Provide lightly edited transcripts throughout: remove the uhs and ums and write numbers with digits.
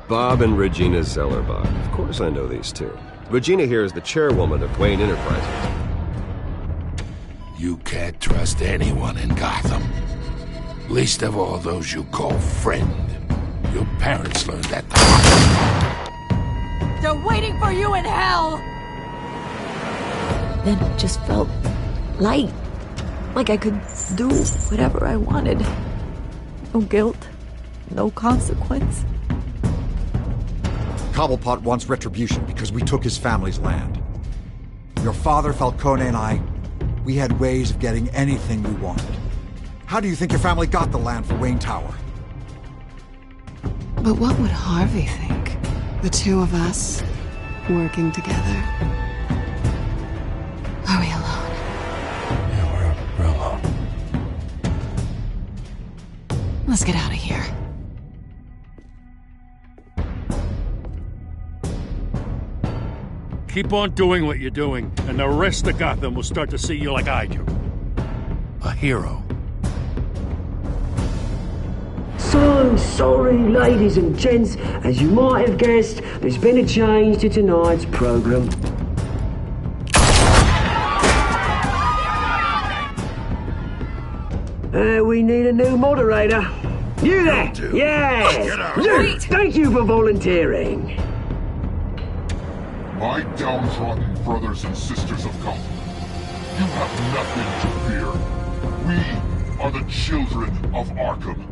Bob and Regina Zellerbach. Of course I know these two. Regina here is the chairwoman of Wayne Enterprises. You can't trust anyone in Gotham. Least of all those you call friend. Your parents learned that the hard way. They're waiting for you in hell! Then it just felt light. Like I could do whatever I wanted. No guilt. No consequence. Cobblepot wants retribution because we took his family's land. Your father, Falcone, and I, we had ways of getting anything we wanted. How do you think your family got the land for Wayne Tower? But what would Harvey think? The two of us, working together. Are we alone? Yeah, we're alone. Let's get out of here. Keep on doing what you're doing, and the rest of Gotham will start to see you like I do. A hero. So sorry, ladies and gents. As you might have guessed, there's been a change to tonight's program. We need a new moderator. You there? Yes! You! Thank you for volunteering. My downtrodden brothers and sisters of Gotham, you have nothing to fear. We are the children of Arkham.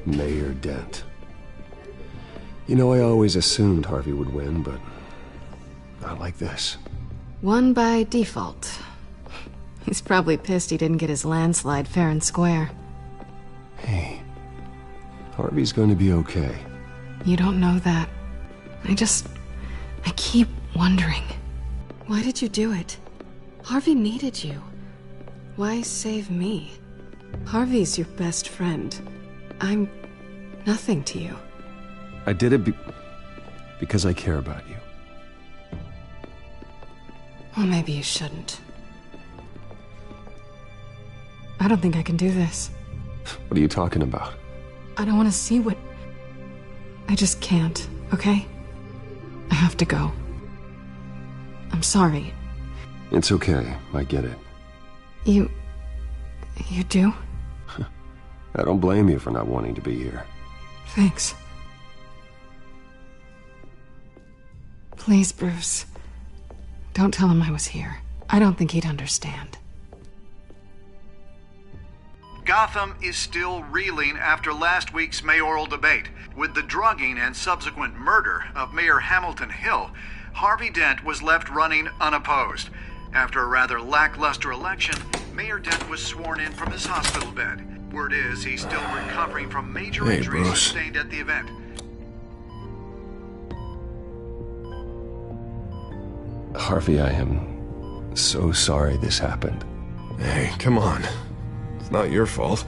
Mayor Dent. You know, I always assumed Harvey would win, but not like this. Won by default. He's probably pissed he didn't get his landslide fair and square. Hey, Harvey's going to be okay. You don't know that. I keep wondering. Why did you do it? Harvey needed you. Why save me? Harvey's your best friend. I'm nothing to you. I did it because I care about you. Well, maybe you shouldn't. I don't think I can do this. What are you talking about? I don't want to see what... I just can't, okay? I have to go. I'm sorry. It's okay. I get it. You do? I don't blame you for not wanting to be here. Thanks. Please, Bruce. Don't tell him I was here. I don't think he'd understand. Gotham is still reeling after last week's mayoral debate. With the drugging and subsequent murder of Mayor Hamilton Hill, Harvey Dent was left running unopposed. After a rather lackluster election, Mayor Dent was sworn in from his hospital bed. Word is he's still recovering from major injuries sustained at the event. Harvey, I am so sorry this happened. Hey, come on. It's not your fault.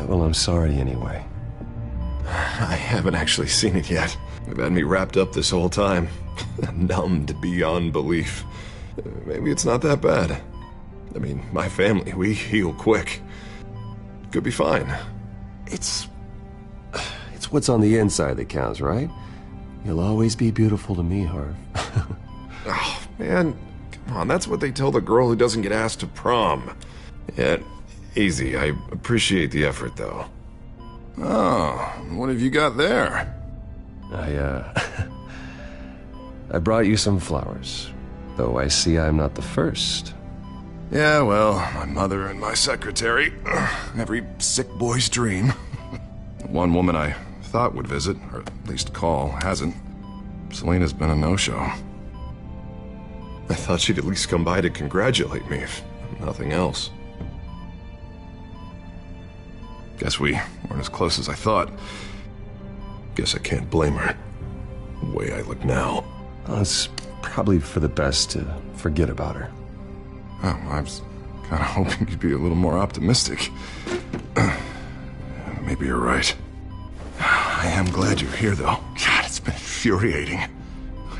Well, I'm sorry anyway. I haven't actually seen it yet. They've had me wrapped up this whole time. Numbed beyond belief. Maybe it's not that bad. I mean, my family, we heal quick. Could be fine. It's what's on the inside that counts, right? You'll always be beautiful to me, Harv. Oh, man. Come on, that's what they tell the girl who doesn't get asked to prom. Yeah, easy. I appreciate the effort, though. Oh, what have you got there? I brought you some flowers. Though I see I'm not the first. Yeah, well, my mother and my secretary. Every sick boy's dream. One woman I thought would visit, or at least call, hasn't. Selena's been a no-show. I thought she'd at least come by to congratulate me, if nothing else. Guess we weren't as close as I thought. Guess I can't blame her. The way I look now. Well, it's probably for the best to forget about her. Oh, I was kind of hoping you'd be a little more optimistic. Maybe you're right. I am glad you're here, though. God, it's been infuriating.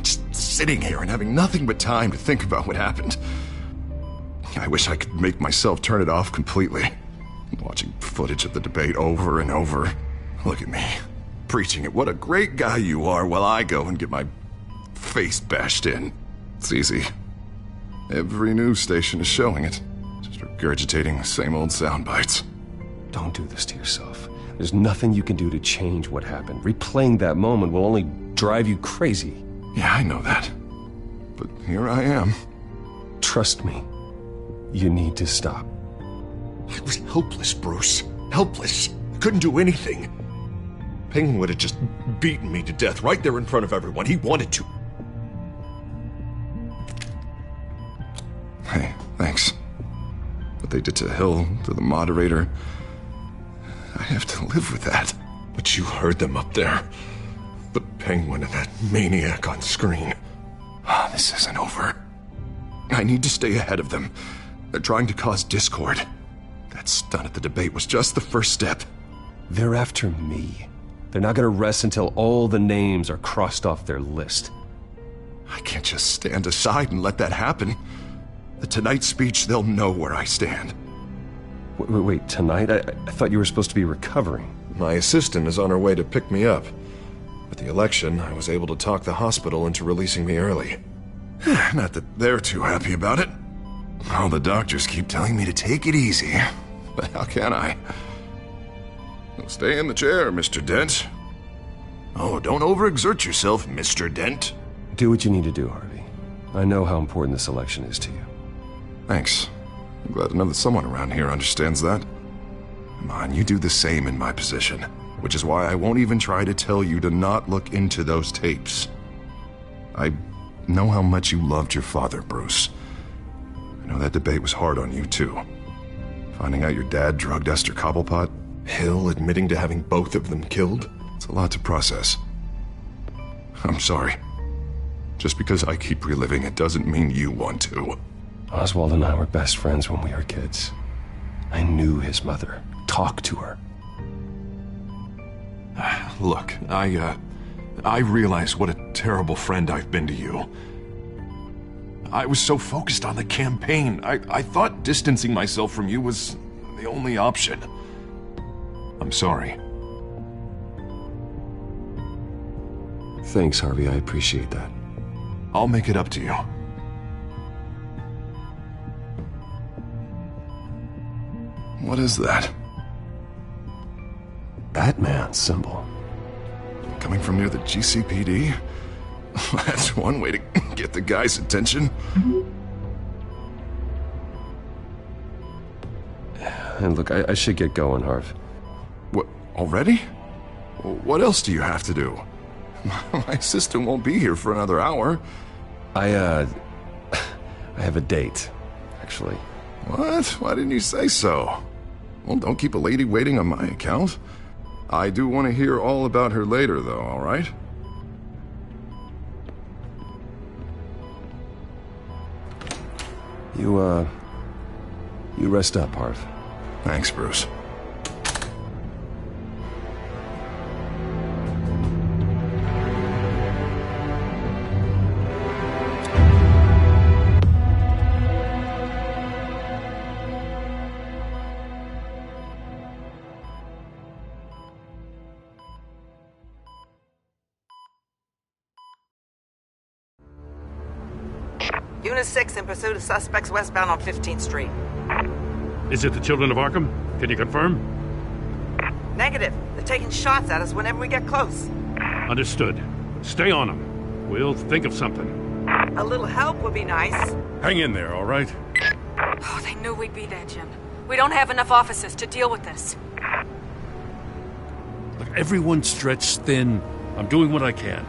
Just sitting here and having nothing but time to think about what happened. I wish I could make myself turn it off completely. Watching footage of the debate over and over. Look at me, preaching at what a great guy you are while I go and get my face bashed in. It's easy. Every news station is showing it. Just regurgitating the same old sound bites. Don't do this to yourself. There's nothing you can do to change what happened. Replaying that moment will only drive you crazy. Yeah, I know that. But here I am. Trust me. You need to stop. I was helpless, Bruce. Helpless. Couldn't do anything. Penguin would have just beaten me to death right there in front of everyone. He wanted to. Hey, thanks. What they did to Hill, to the moderator, I have to live with that. But you heard them up there. The Penguin and that maniac on screen. This isn't over. I need to stay ahead of them. They're trying to cause discord. That stunt at the debate was just the first step. They're after me. They're not gonna rest until all the names are crossed off their list. I can't just stand aside and let that happen. The Tonight speech, they'll know where I stand. Wait, tonight? I thought you were supposed to be recovering. My assistant is on her way to pick me up. With the election, I was able to talk the hospital into releasing me early. Not that they're too happy about it. All the doctors keep telling me to take it easy. But how can I? Well, stay in the chair, Mr. Dent. Oh, don't overexert yourself, Mr. Dent. Do what you need to do, Harvey. I know how important this election is to you. Thanks. I'm glad to know that someone around here understands that. Come on, you do the same in my position. Which is why I won't even try to tell you to not look into those tapes. I know how much you loved your father, Bruce. I know that debate was hard on you, too. Finding out your dad drugged Esther Cobblepot, Hill admitting to having both of them killed, it's a lot to process. I'm sorry. Just because I keep reliving it doesn't mean you want to. Oswald and I were best friends when we were kids. I knew his mother. Talked to her. Look, I realize what a terrible friend I've been to you. I was so focused on the campaign. I thought distancing myself from you was the only option. I'm sorry. Thanks, Harvey. I appreciate that. I'll make it up to you. What is that? Batman symbol. Coming from near the GCPD? That's one way to get the guy's attention. And look, I should get going, Harv. What, already? What else do you have to do? My assistant won't be here for another hour. I have a date, actually. What? Why didn't you say so? Well, don't keep a lady waiting on my account. I do want to hear all about her later, though, all right? You rest up, Harv. Thanks, Bruce. Unit 6 in pursuit of suspects westbound on 15th Street. Is it the Children of Arkham? Can you confirm? Negative. They're taking shots at us whenever we get close. Understood. Stay on them. We'll think of something. A little help would be nice. Hang in there, all right? Oh, they knew we'd be there, Jim. We don't have enough officers to deal with this. Look, everyone's stretched thin. I'm doing what I can.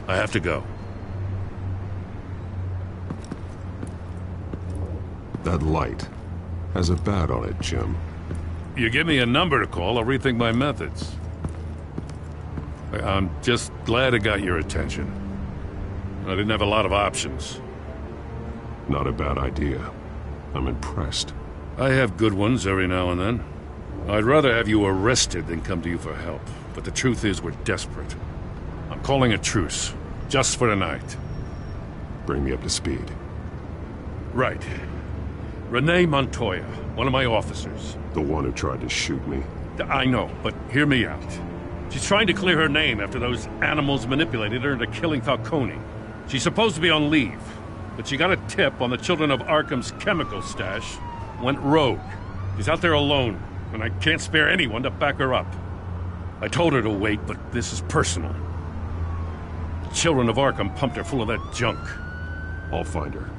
I have to go. That light has a bat on it, Jim. You give me a number to call, I'll rethink my methods. I'm just glad it got your attention. I didn't have a lot of options. Not a bad idea. I'm impressed. I have good ones every now and then. I'd rather have you arrested than come to you for help. But the truth is, we're desperate. I'm calling a truce. Just for tonight. Bring me up to speed. Right. Renee Montoya, one of my officers. The one who tried to shoot me? I know, but hear me out. She's trying to clear her name after those animals manipulated her into killing Falcone. She's supposed to be on leave, but she got a tip on the Children of Arkham's chemical stash, went rogue. She's out there alone, and I can't spare anyone to back her up. I told her to wait, but this is personal. The Children of Arkham pumped her full of that junk. I'll find her.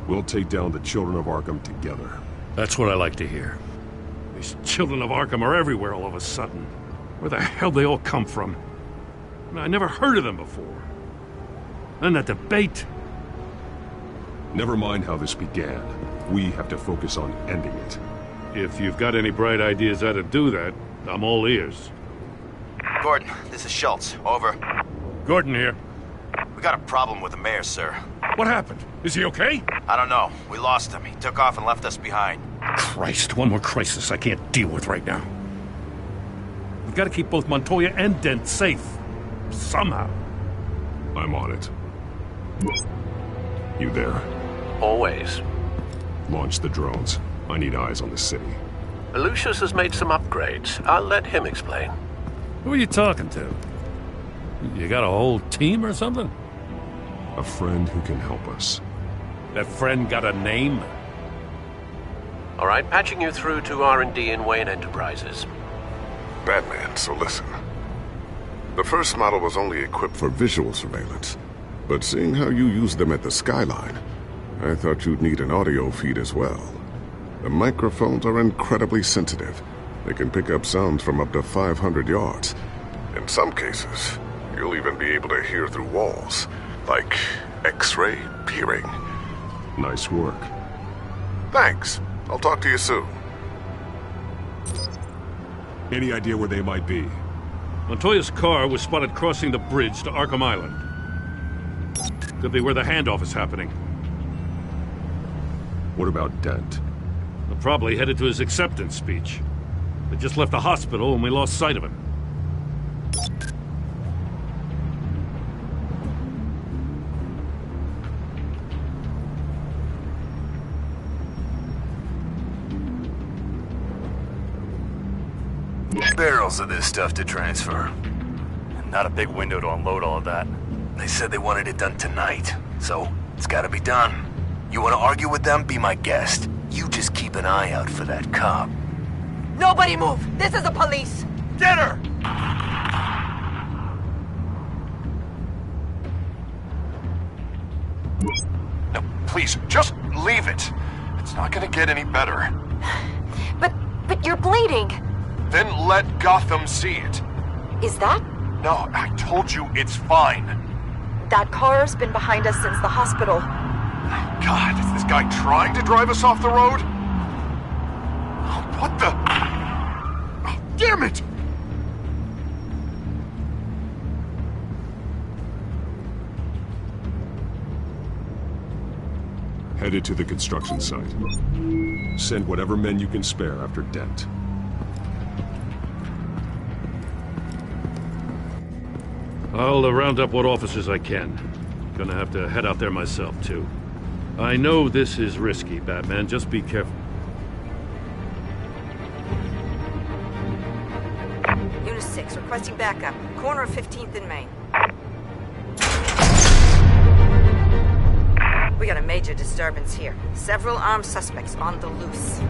We'll take down the Children of Arkham together. That's what I like to hear. These Children of Arkham are everywhere all of a sudden. Where the hell they all come from? I never heard of them before. And that debate. Never mind how this began. We have to focus on ending it. If you've got any bright ideas how to do that, I'm all ears. Gordon, this is Schultz. Over. Gordon here. We got a problem with the mayor, sir. What happened? Is he okay? I don't know. We lost him. He took off and left us behind. Christ, one more crisis I can't deal with right now. We've got to keep both Montoya and Dent safe. Somehow. I'm on it. You there? Always. Launch the drones. I need eyes on the city. Lucius has made some upgrades. I'll let him explain. Who are you talking to? You got a whole team or something? A friend who can help us. That friend got a name? All right, patching you through to R&D in Wayne Enterprises. Batman, so listen. The first model was only equipped for visual surveillance, but seeing how you use them at the skyline, I thought you'd need an audio feed as well. The microphones are incredibly sensitive. They can pick up sounds from up to 500 yards. In some cases, you'll even be able to hear through walls, like X-ray peering. Nice work. Thanks. I'll talk to you soon. Any idea where they might be? Montoya's car was spotted crossing the bridge to Arkham Island. Could be where the handoff is happening. What about Dent? They're probably headed to his acceptance speech. They just left the hospital and we lost sight of him. Barrels of this stuff to transfer. Not a big window to unload all of that. They said they wanted it done tonight, so it's gotta be done. You wanna argue with them? Be my guest. You just keep an eye out for that cop. Nobody move! This is the police! Get her! No, please, just leave it. It's not gonna get any better. But you're bleeding. Then let Gotham see it. Is that? No, I told you it's fine. That car's been behind us since the hospital. God, is this guy trying to drive us off the road? What the? Oh, damn it! Headed to the construction site. Send whatever men you can spare after Dent. I'll round up what officers I can. Gonna have to head out there myself, too. I know this is risky, Batman. Just be careful. Unit 6, requesting backup. Corner of 15th and Main. We got a major disturbance here. Several armed suspects on the loose.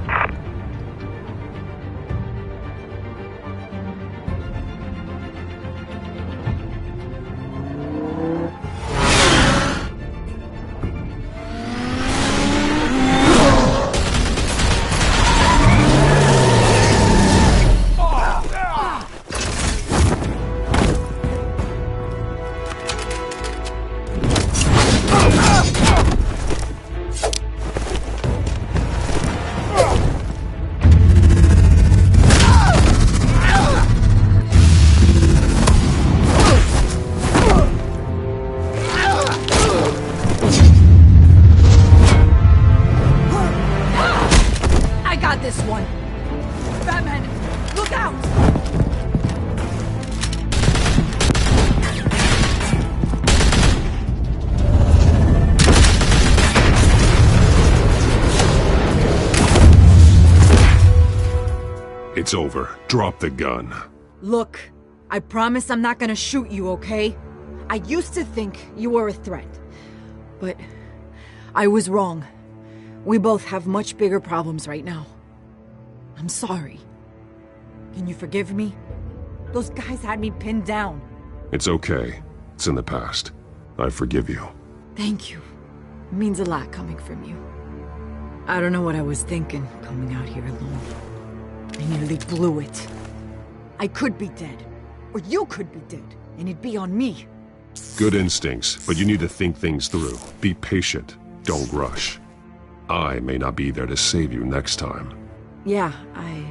got this one. Batman, look out! It's over. Drop the gun. Look, I promise I'm not gonna shoot you, okay? I used to think you were a threat, but I was wrong. We both have much bigger problems right now. I'm sorry. Can you forgive me? Those guys had me pinned down. It's okay. It's in the past. I forgive you. Thank you. It means a lot coming from you. I don't know what I was thinking, coming out here alone. I nearly blew it. I could be dead. Or you could be dead, and it'd be on me. Good instincts, but you need to think things through. Be patient. Don't rush. I may not be there to save you next time. Yeah, I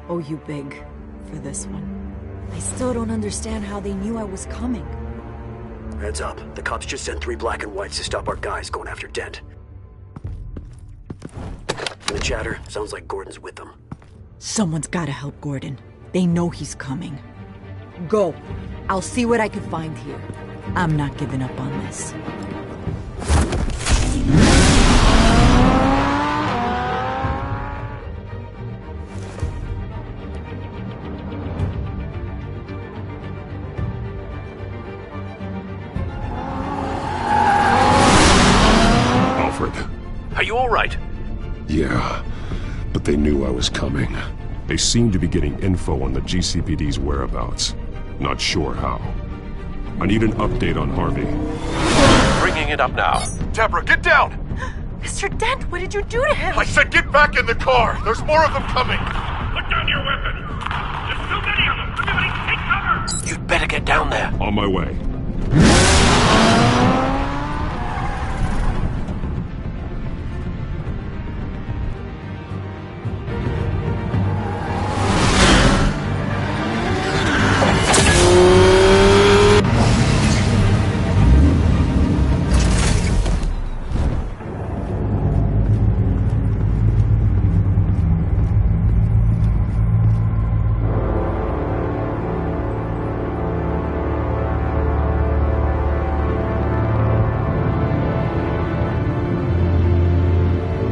owe you big for this one. I still don't understand how they knew I was coming. Heads up. The cops just sent 3 black and whites to stop our guys going after Dent. From the chatter, sounds like Gordon's with them. Someone's gotta help Gordon. They know he's coming. Go. I'll see what I can find here. I'm not giving up on this. Alfred. Are you all right? Yeah, but they knew I was coming. They seem to be getting info on the GCPD's whereabouts. Not sure how. I need an update on Harvey. Bringing it up now. Deborah, get down! Mr. Dent, what did you do to him? I said get back in the car! There's more of them coming! Put down your weapon! There's too many of them! Everybody take cover! You'd better get down there. On my way.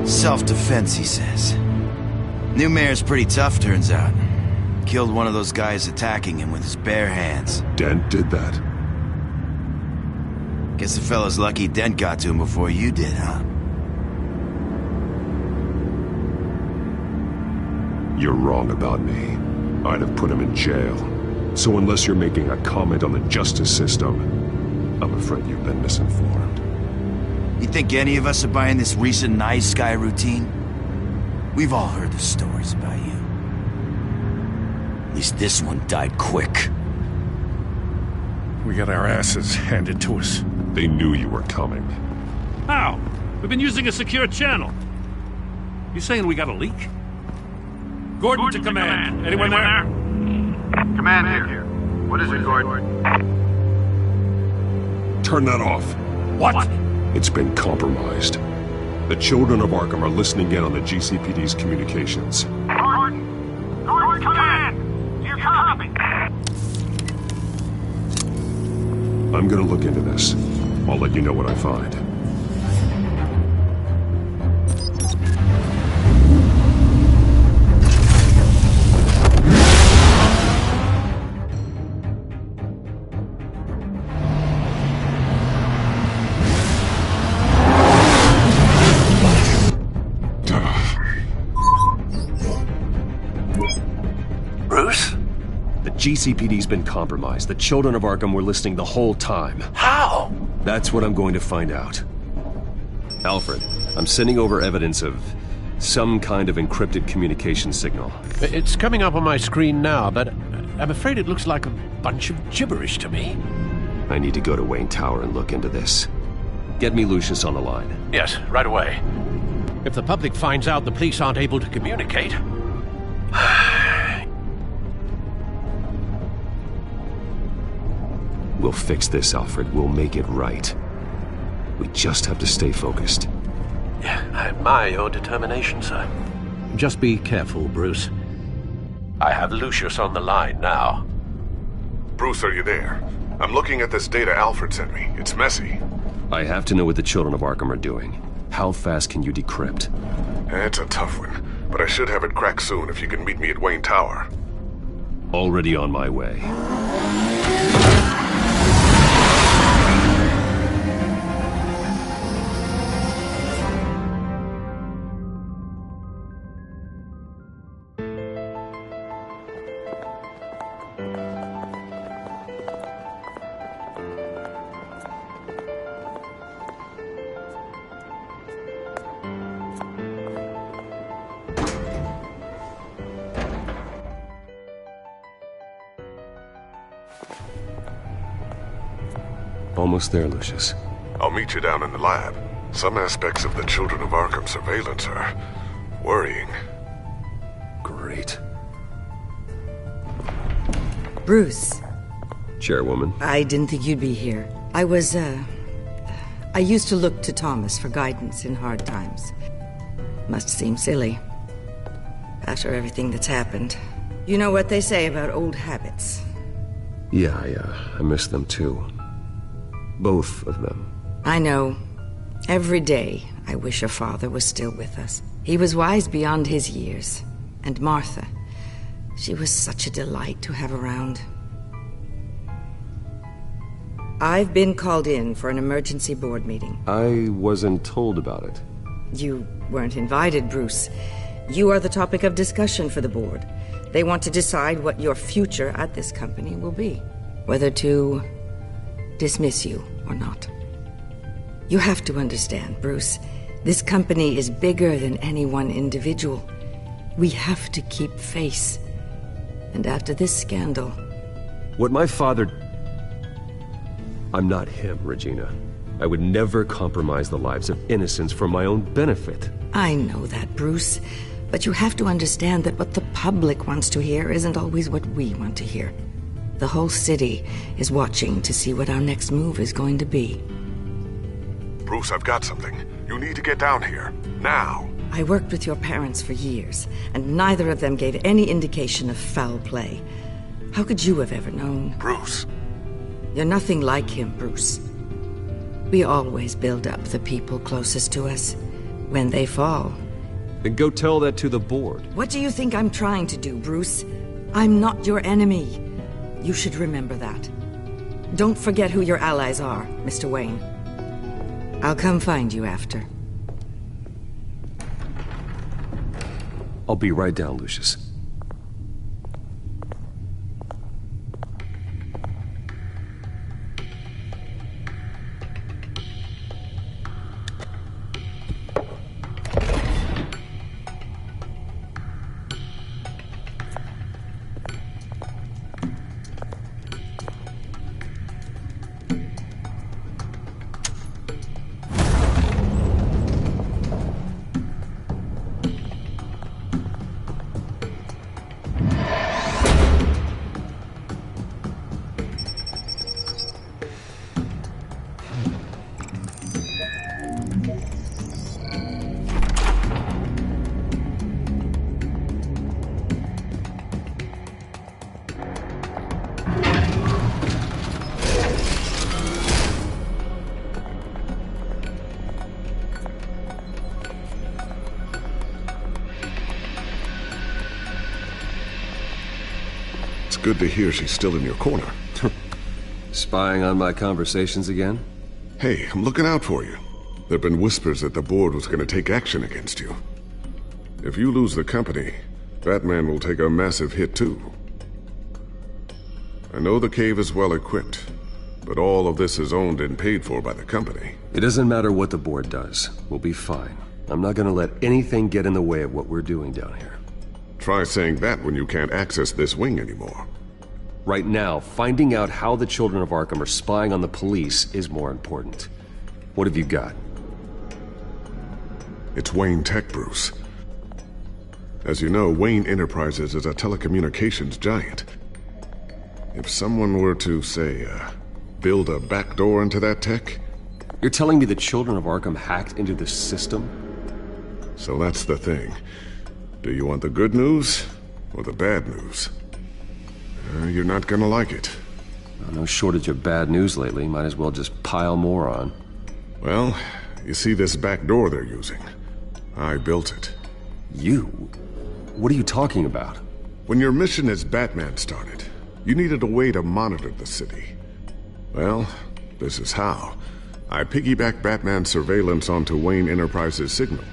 Self-defense, he says. New mayor's pretty tough, turns out. Killed one of those guys attacking him with his bare hands. Dent did that? Guess the fella's lucky Dent got to him before you did, huh? You're wrong about me. I'd have put him in jail. So unless you're making a comment on the justice system, I'm afraid you've been misinformed. You think any of us are buying this recent nice guy routine? We've all heard the stories about you. At least this one died quick. We got our asses handed to us. They knew you were coming. How? We've been using a secure channel. You saying we got a leak? Gordon to command. Anyone there? Command here. What is it, Gordon? Turn that off. What? It's been compromised. The children of Arkham are listening in on the GCPD's communications. Gordon! Gordon, command! Do you copy? I'm gonna look into this. I'll let you know what I find. GCPD's been compromised. The children of Arkham were listening the whole time. How? That's what I'm going to find out. Alfred, I'm sending over evidence of some kind of encrypted communication signal. It's coming up on my screen now, but I'm afraid it looks like a bunch of gibberish to me. I need to go to Wayne Tower and look into this. Get me Lucius on the line. Yes, right away. If the public finds out the police aren't able to communicate... We'll fix this, Alfred. We'll make it right. We just have to stay focused. I admire your determination, sir. Just be careful, Bruce. I have Lucius on the line now. Bruce, are you there? I'm looking at this data Alfred sent me. It's messy. I have to know what the children of Arkham are doing. How fast can you decrypt? It's a tough one, but I should have it cracked soon if you can meet me at Wayne Tower. Already on my way. Almost there, Lucius. I'll meet you down in the lab. Some aspects of the Children of Arkham surveillance are worrying. Great. Bruce. Chairwoman. I didn't think you'd be here. I used to look to Thomas for guidance in hard times. Must seem silly. After everything that's happened. You know what they say about old habits. Yeah, I miss them too. Both of them. I know. Every day, I wish your father was still with us. He was wise beyond his years. And Martha, she was such a delight to have around. I've been called in for an emergency board meeting. I wasn't told about it. You weren't invited, Bruce. You are the topic of discussion for the board. They want to decide what your future at this company will be. Whether to dismiss you or not. You have to understand, Bruce. This company is bigger than any one individual. We have to keep face. And after this scandal... What my father... I'm not him, Regina. I would never compromise the lives of innocents for my own benefit. I know that, Bruce. But you have to understand that what the public wants to hear isn't always what we want to hear. The whole city is watching to see what our next move is going to be. Bruce, I've got something. You need to get down here. Now. I worked with your parents for years, and neither of them gave any indication of foul play. How could you have ever known? Bruce. You're nothing like him, Bruce. We always build up the people closest to us. When they fall... Then go tell that to the board. What do you think I'm trying to do, Bruce? I'm not your enemy. You should remember that. Don't forget who your allies are, Mr. Wayne. I'll come find you after. I'll be right down, Lucius. Good to hear she's still in your corner. Spying on my conversations again? Hey, I'm looking out for you. There've been whispers that the board was going to take action against you. If you lose the company, Batman will take a massive hit too. I know the cave is well equipped, but all of this is owned and paid for by the company. It doesn't matter what the board does. We'll be fine. I'm not going to let anything get in the way of what we're doing down here. Try saying that when you can't access this wing anymore. Right now, finding out how the Children of Arkham are spying on the police is more important. What have you got? It's Wayne Tech, Bruce. As you know, Wayne Enterprises is a telecommunications giant. If someone were to, say, build a backdoor into that tech... You're telling me the Children of Arkham hacked into the system? So that's the thing. Do you want the good news or the bad news? You're not gonna like it. No shortage of bad news lately. Might as well just pile more on. Well, you see this back door they're using? I built it. You? What are you talking about? When your mission as Batman started, you needed a way to monitor the city. Well, this is how. I piggybacked Batman's surveillance onto Wayne Enterprises' signal.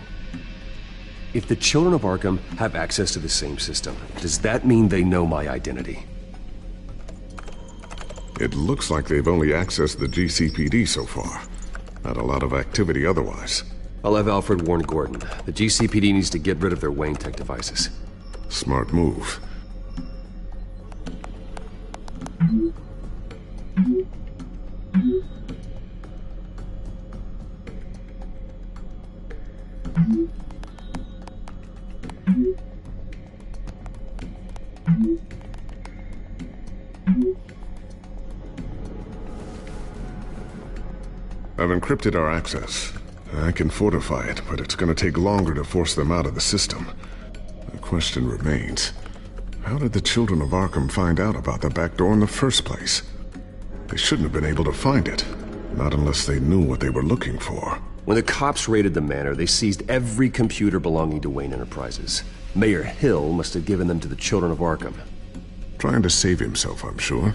If the children of Arkham have access to the same system, does that mean they know my identity? It looks like they've only accessed the GCPD so far. Not a lot of activity otherwise. I'll have Alfred warn Gordon. The GCPD needs to get rid of their Wayne Tech devices. Smart move. I've encrypted our access. I can fortify it, but it's gonna take longer to force them out of the system. The question remains, how did the children of Arkham find out about the back door in the first place? They shouldn't have been able to find it, not unless they knew what they were looking for. When the cops raided the manor, they seized every computer belonging to Wayne Enterprises. Mayor Hill must have given them to the children of Arkham. Trying to save himself, I'm sure.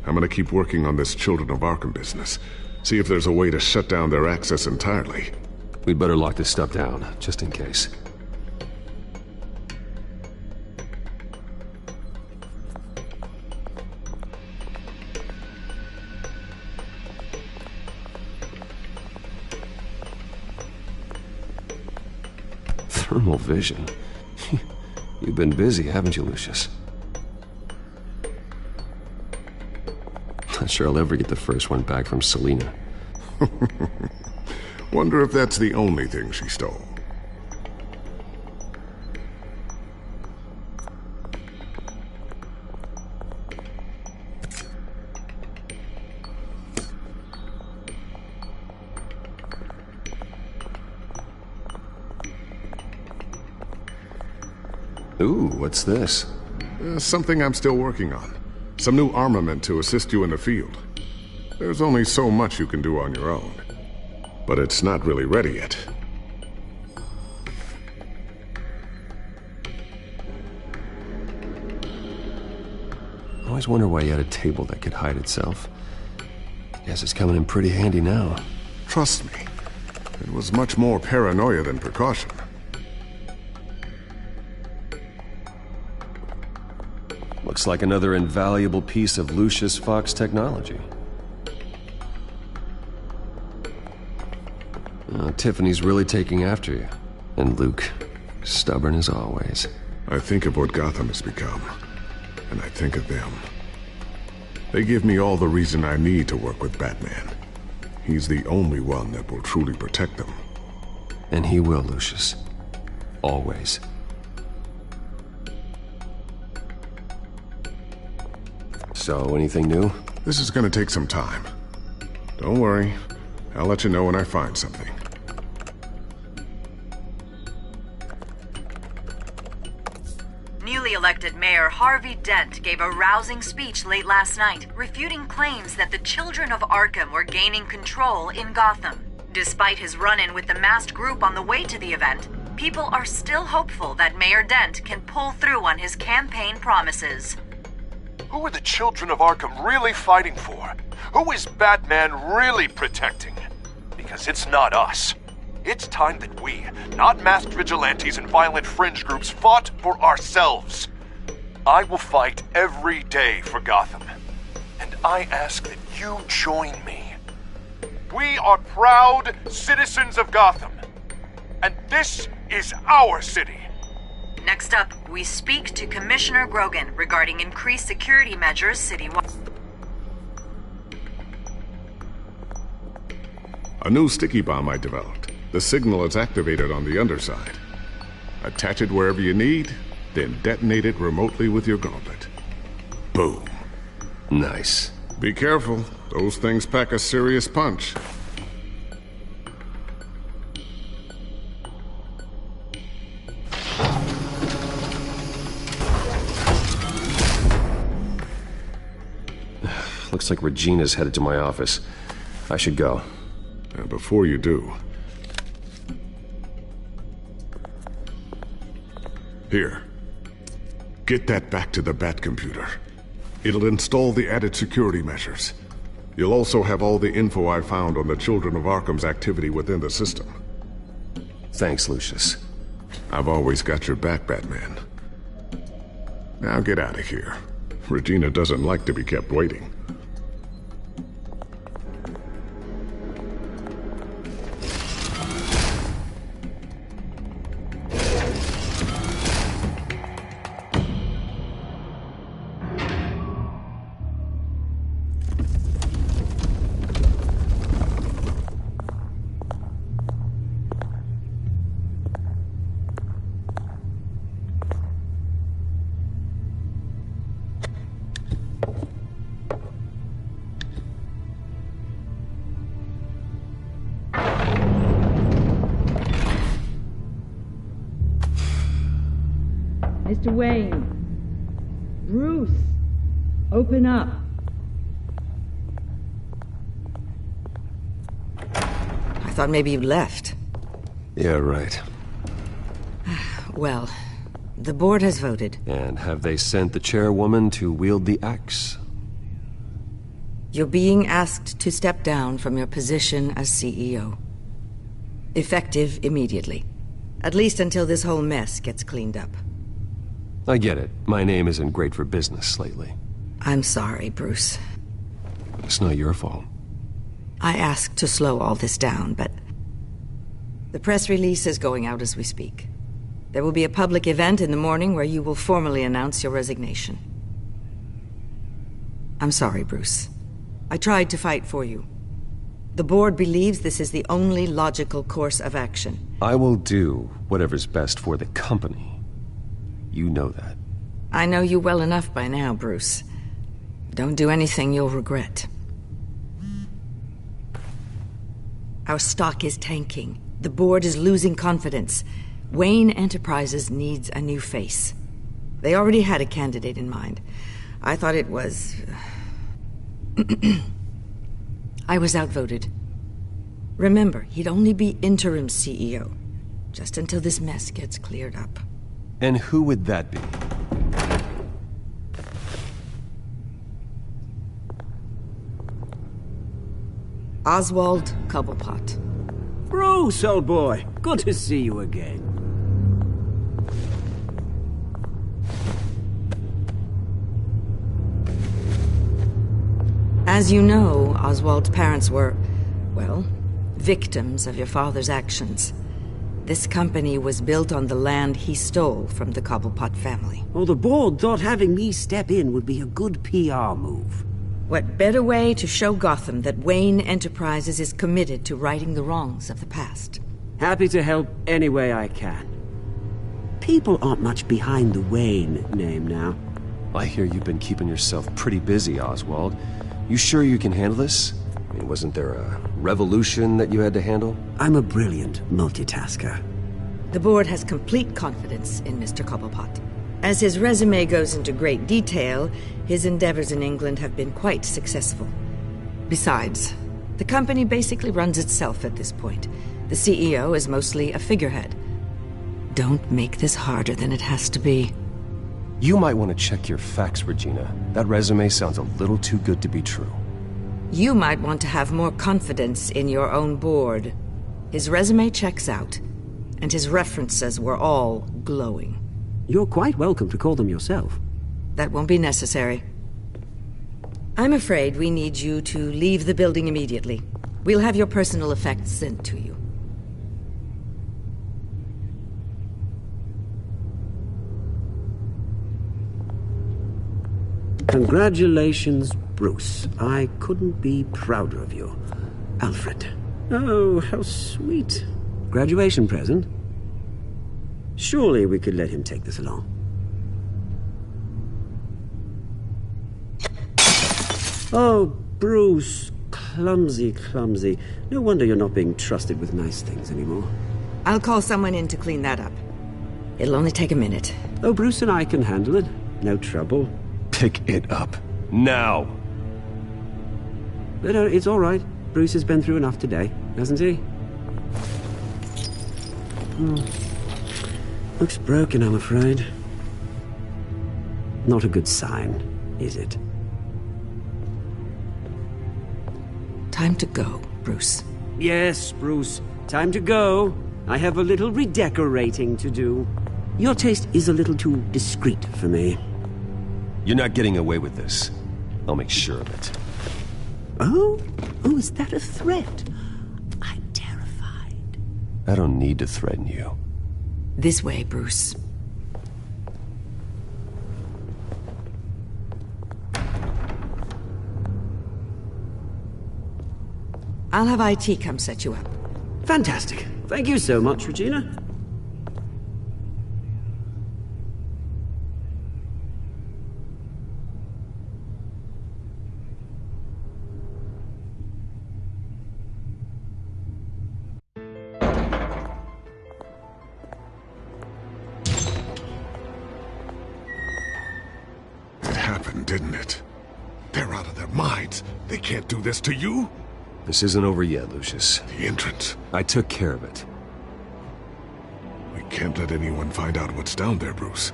I'm gonna keep working on this Children of Arkham business. See if there's a way to shut down their access entirely. We'd better lock this stuff down, just in case. Thermal vision? You've been busy, haven't you, Lucius? Not sure I'll ever get the first one back from Selina. Wonder if that's the only thing she stole. Ooh, what's this? Something I'm still working on. Some new armament to assist you in the field. There's only so much you can do on your own. But it's not really ready yet. I always wonder why you had a table that could hide itself. Guess it's coming in pretty handy now. Trust me, it was much more paranoia than precaution. Looks like another invaluable piece of Lucius Fox technology. Tiffany's really taking after you. And Luke, stubborn as always. I think of what Gotham has become, and I think of them. They give me all the reason I need to work with Batman. He's the only one that will truly protect them. And he will, Lucius. Always. So, anything new? This is gonna take some time. Don't worry. I'll let you know when I find something. Newly elected Mayor Harvey Dent gave a rousing speech late last night, refuting claims that the children of Arkham were gaining control in Gotham. Despite his run-in with the masked group on the way to the event, people are still hopeful that Mayor Dent can pull through on his campaign promises. Who are the children of Arkham really fighting for? Who is Batman really protecting? Because it's not us. It's time that we, not masked vigilantes and violent fringe groups, fought for ourselves. I will fight every day for Gotham. And I ask that you join me. We are proud citizens of Gotham. And this is our city. Next up, we speak to Commissioner Grogan regarding increased security measures citywide. A new sticky bomb I developed. The signal is activated on the underside. Attach it wherever you need, then detonate it remotely with your gauntlet. Boom. Nice. Be careful. Those things pack a serious punch. Looks like Regina's headed to my office. I should go. And before you do... Here. Get that back to the Bat computer. It'll install the added security measures. You'll also have all the info I found on the Children of Arkham's activity within the system. Thanks, Lucius. I've always got your back, Batman. Now get out of here. Regina doesn't like to be kept waiting. Mr. Wayne. Bruce. Open up. I thought maybe you'd left. Yeah, right. Well, the board has voted. And have they sent the chairwoman to wield the axe? You're being asked to step down from your position as CEO. Effective immediately. At least until this whole mess gets cleaned up. I get it. My name isn't great for business lately. I'm sorry, Bruce. It's not your fault. I asked to slow all this down, but... the press release is going out as we speak. There will be a public event in the morning where you will formally announce your resignation. I'm sorry, Bruce. I tried to fight for you. The board believes this is the only logical course of action. I will do whatever's best for the company. You know that. I know you well enough by now, Bruce. Don't do anything you'll regret. Our stock is tanking. The board is losing confidence. Wayne Enterprises needs a new face. They already had a candidate in mind. I thought it was... I was outvoted. Remember, he'd only be interim CEO, just until this mess gets cleared up. And who would that be? Oswald Cobblepot. Bruce, old boy. Good to see you again. As you know, Oswald's parents were, well, victims of your father's actions. This company was built on the land he stole from the Cobblepot family. Well, the board thought having me step in would be a good PR move. What better way to show Gotham that Wayne Enterprises is committed to righting the wrongs of the past? Happy to help any way I can. People aren't much behind the Wayne name now. I hear you've been keeping yourself pretty busy, Oswald. You sure you can handle this? I mean, wasn't there a revolution that you had to handle? I'm a brilliant multitasker. The board has complete confidence in Mr. Cobblepot. As his resume goes into great detail, his endeavors in England have been quite successful. Besides, the company basically runs itself at this point. The CEO is mostly a figurehead. Don't make this harder than it has to be. You might want to check your facts, Regina. That resume sounds a little too good to be true. You might want to have more confidence in your own board. His resume checks out, and his references were all glowing. You're quite welcome to call them yourself. That won't be necessary. I'm afraid we need you to leave the building immediately. We'll have your personal effects sent to you. Congratulations, Bruce. I couldn't be prouder of you. Alfred. Oh, how sweet. Graduation present? Surely we could let him take this along. Oh, Bruce. Clumsy, clumsy. No wonder you're not being trusted with nice things anymore. I'll call someone in to clean that up. It'll only take a minute. Oh, Bruce and I can handle it. No trouble. Pick it up. Now! But it's all right. Bruce has been through enough today, hasn't he? Looks broken, I'm afraid. Not a good sign, is it? Time to go, Bruce. Yes, Bruce. Time to go. I have a little redecorating to do. Your taste is a little too discreet for me. You're not getting away with this. I'll make sure of it. Oh, is that a threat? I'm terrified. I don't need to threaten you. This way, Bruce. I'll have IT come set you up. Fantastic. Thank you so much, Regina. It happened, didn't it? They're out of their minds. They can't do this to you. This isn't over yet, Lucius. The entrance. I took care of it. We can't let anyone find out what's down there, Bruce.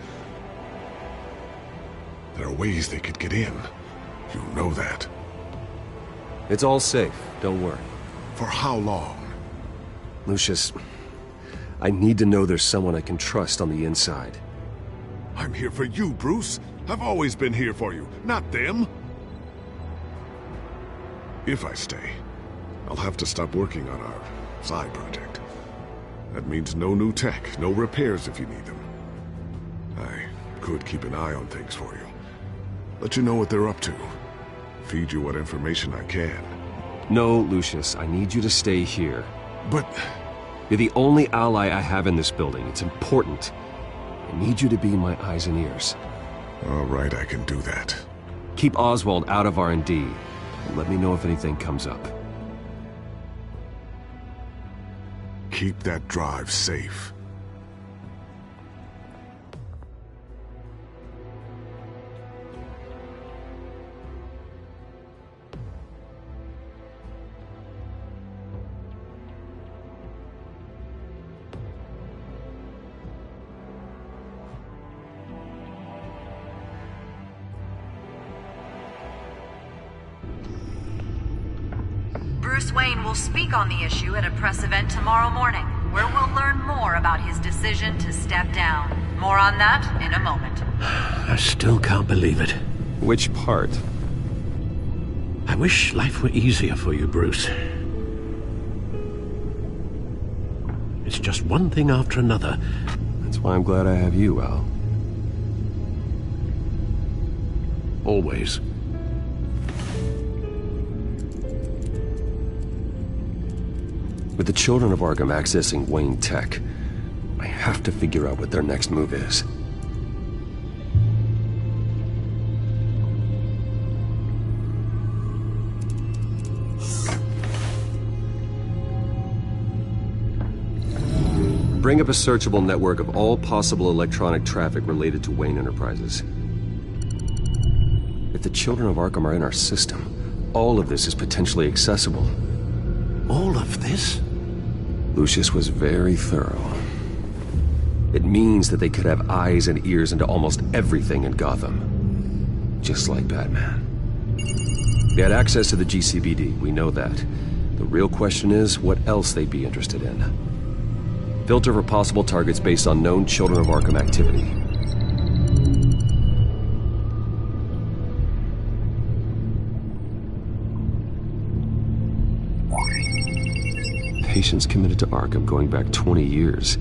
There are ways they could get in. You know that. It's all safe. Don't worry. For how long? Lucius, I need to know there's someone I can trust on the inside. I'm here for you, Bruce. I've always been here for you, not them. If I stay, I'll have to stop working on our side project. That means no new tech, no repairs if you need them. I could keep an eye on things for you. Let you know what they're up to. Feed you what information I can. No, Lucius, I need you to stay here. But... You're the only ally I have in this building. It's important. I need you to be my eyes and ears. All right, I can do that. Keep Oswald out of R&D, and let me know if anything comes up. Keep that drive safe. Bruce Wayne will speak on the issue at a press event tomorrow morning, where we'll learn more about his decision to step down. More on that in a moment. I still can't believe it. Which part? I wish life were easier for you, Bruce. It's just one thing after another. That's why I'm glad I have you, Al. Always. With the children of Arkham accessing Wayne Tech, I have to figure out what their next move is. Bring up a searchable network of all possible electronic traffic related to Wayne Enterprises. If the children of Arkham are in our system, all of this is potentially accessible. All of this? Lucius was very thorough. It means that they could have eyes and ears into almost everything in Gotham. Just like Batman. They had access to the GCPD, we know that. The real question is, what else they'd be interested in. Filter for possible targets based on known Children of Arkham activity. Patients committed to Arkham going back 20 years.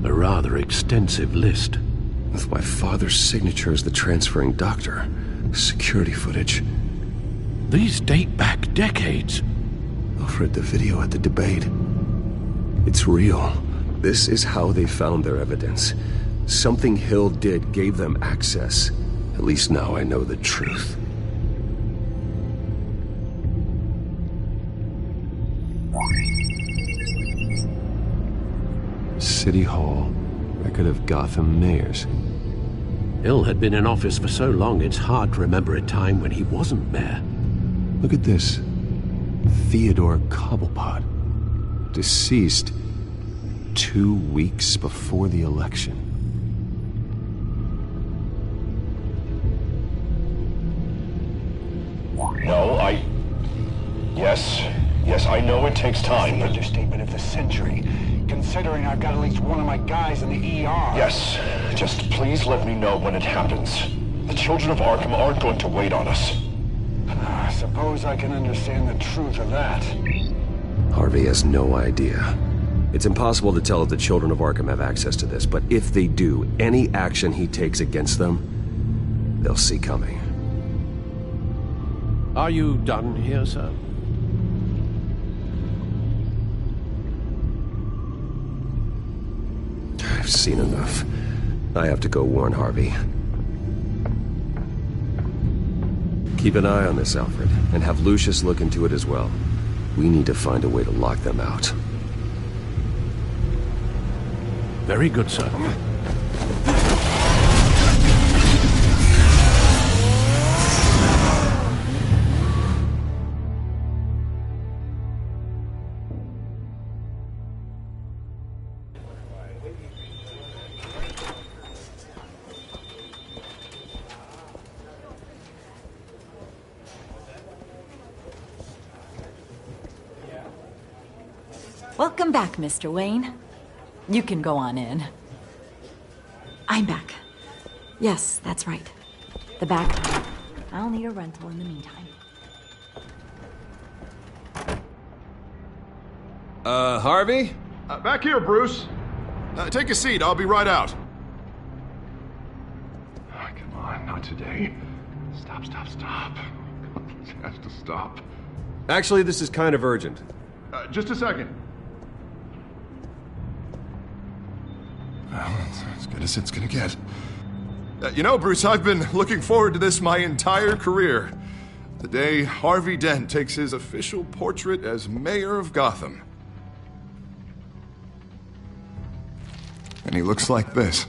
A rather extensive list. With my father's signature as the transferring doctor. Security footage. These date back decades. Alfred, the video at the debate. It's real. This is how they found their evidence. Something Hill did gave them access. At least now I know the truth. City Hall. Record of Gotham mayors. Hill had been in office for so long it's hard to remember a time when he wasn't mayor. Look at this. Theodore Cobblepot. Deceased 2 weeks before the election. No, Yes, I know it takes time. The understatement of the century, considering I've got at least one of my guys in the ER. Yes, just please let me know when it happens. The children of Arkham aren't going to wait on us. I suppose I can understand the truth of that. Harvey has no idea. It's impossible to tell if the children of Arkham have access to this, but if they do, any action he takes against them, they'll see coming. Are you done here, sir? I've seen enough. I have to go warn Harvey. Keep an eye on this, Alfred, and have Lucius look into it as well. We need to find a way to lock them out. Very good, sir. Welcome back, Mr. Wayne. You can go on in. I'm back. Yes, that's right. The back door. I'll need a rental in the meantime. Harvey? Back here, Bruce. Take a seat. I'll be right out. Oh, come on, not today. Stop. This has to stop. Actually, this is kind of urgent. Just a second. Well, it's as good as it's gonna get. You know, Bruce, I've been looking forward to this my entire career. The day Harvey Dent takes his official portrait as mayor of Gotham. And he looks like this.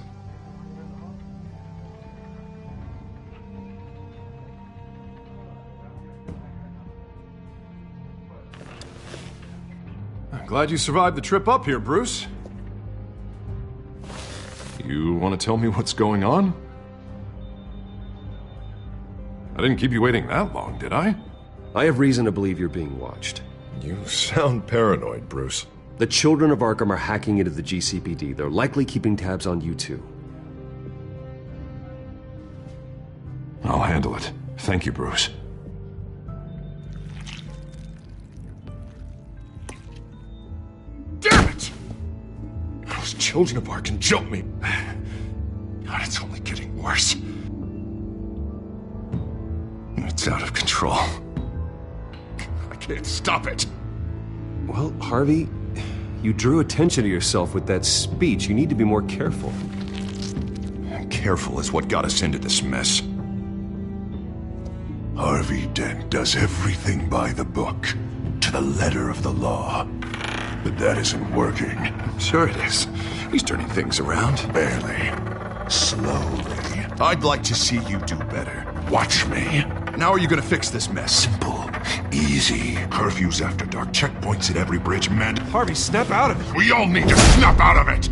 I'm glad you survived the trip up here, Bruce. You want to tell me what's going on? I didn't keep you waiting that long, did I? I have reason to believe you're being watched. You sound paranoid, Bruce. The children of Arkham are hacking into the GCPD. They're likely keeping tabs on you too. I'll handle it. Thank you, Bruce. Damn it! Those children of Arkham jumped me. God, it's only getting worse. It's out of control. I can't stop it. Well, Harvey, you drew attention to yourself with that speech. You need to be more careful. Careful is what got us into this mess. Harvey Dent does everything by the book, to the letter of the law. But that isn't working. Sure it is. He's turning things around. Barely. Slowly. I'd like to see you do better. Watch me. Now are you gonna fix this mess? Simple. Easy. Curfews after dark. Checkpoints at every bridge. Man, Harvey, snap out of it. We all need to snap out of it!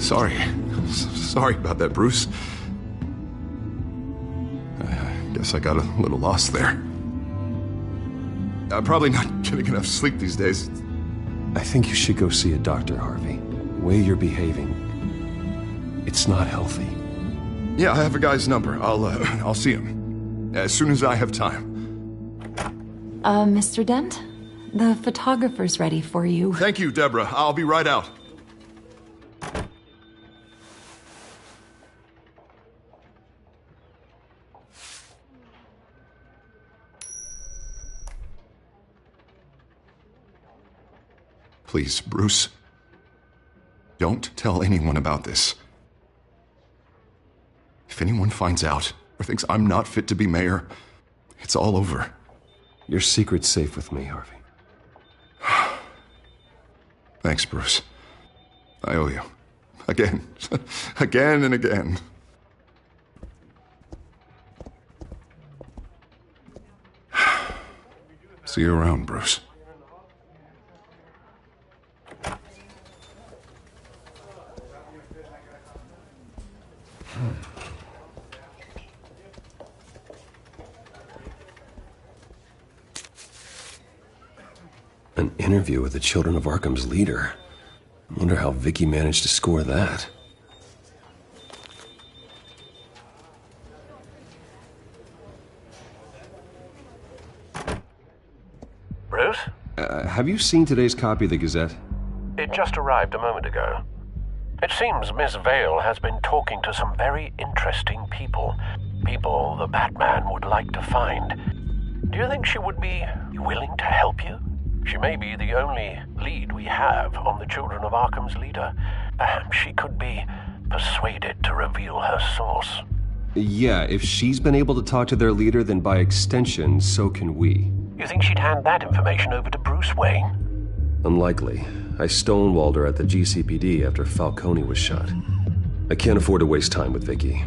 Sorry about that, Bruce. I guess I got a little lost there. I'm probably not getting enough sleep these days. I think you should go see a doctor, Harvey. The way you're behaving, it's not healthy. Yeah, I have a guy's number. I'll see him as soon as I have time. Mr. Dent? The photographer's ready for you. Thank you, Deborah. I'll be right out. Please, Bruce. Don't tell anyone about this. If anyone finds out or thinks I'm not fit to be mayor, it's all over. Your secret's safe with me, Harvey. Thanks, Bruce. I owe you. Again. Again and again. See you around, Bruce. An interview with the Children of Arkham's leader. I wonder how Vicky managed to score that. Bruce? Have you seen today's copy of the Gazette? It just arrived a moment ago. It seems Miss Vale has been talking to some very interesting people. People the Batman would like to find. Do you think she would be willing to help you? She may be the only lead we have on the Children of Arkham's leader. Perhaps she could be persuaded to reveal her source. Yeah, if she's been able to talk to their leader, then by extension, so can we. You think she'd hand that information over to Bruce Wayne? Unlikely. I stonewalled her at the GCPD after Falcone was shot. I can't afford to waste time with Vicky.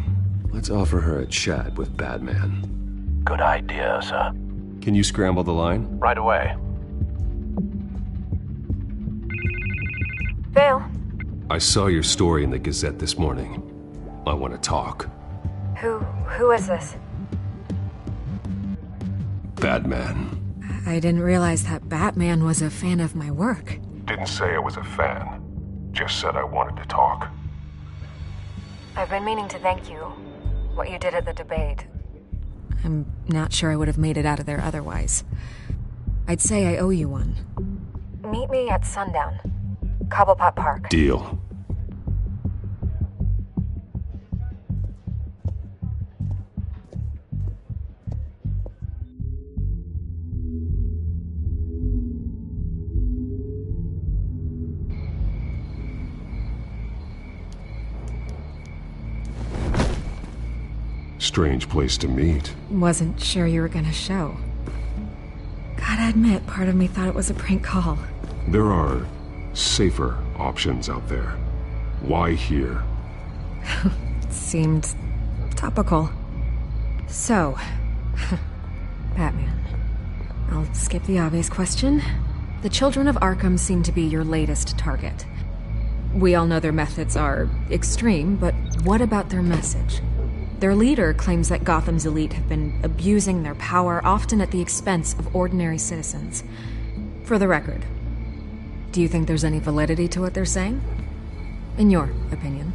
Let's offer her a chat with Batman. Good idea, sir. Can you scramble the line? Right away. Vale. I saw your story in the Gazette this morning. I want to talk. Who is this? Batman. I didn't realize that Batman was a fan of my work. Didn't say I was a fan. Just said I wanted to talk. I've been meaning to thank you. What you did at the debate. I'm not sure I would have made it out of there otherwise. I'd say I owe you one. Meet me at sundown. Cobblepot Park. Deal. Strange place to meet. Wasn't sure you were gonna show. Gotta admit, part of me thought it was a prank call. There are safer options out there. Why here? Seemed topical. So, Batman. I'll skip the obvious question. The Children of Arkham seem to be your latest target. We all know their methods are extreme, but what about their message? Their leader claims that Gotham's elite have been abusing their power, often at the expense of ordinary citizens. For the record, do you think there's any validity to what they're saying? In your opinion.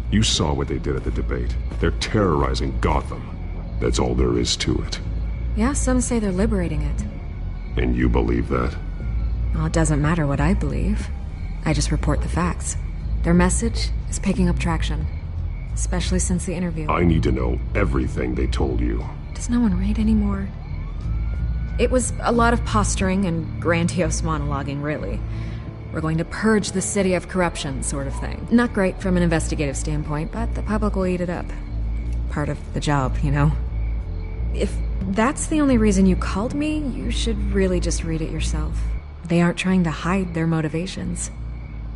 You saw what they did at the debate. They're terrorizing Gotham. That's all there is to it. Yeah, some say they're liberating it. And you believe that? Well, it doesn't matter what I believe. I just report the facts. Their message is picking up traction, especially since the interview. I need to know everything they told you. Does no one read anymore? It was a lot of posturing and grandiose monologuing, really. We're going to purge the city of corruption, sort of thing. Not great from an investigative standpoint, but the public will eat it up. Part of the job, you know? If that's the only reason you called me, you should really just read it yourself. They aren't trying to hide their motivations.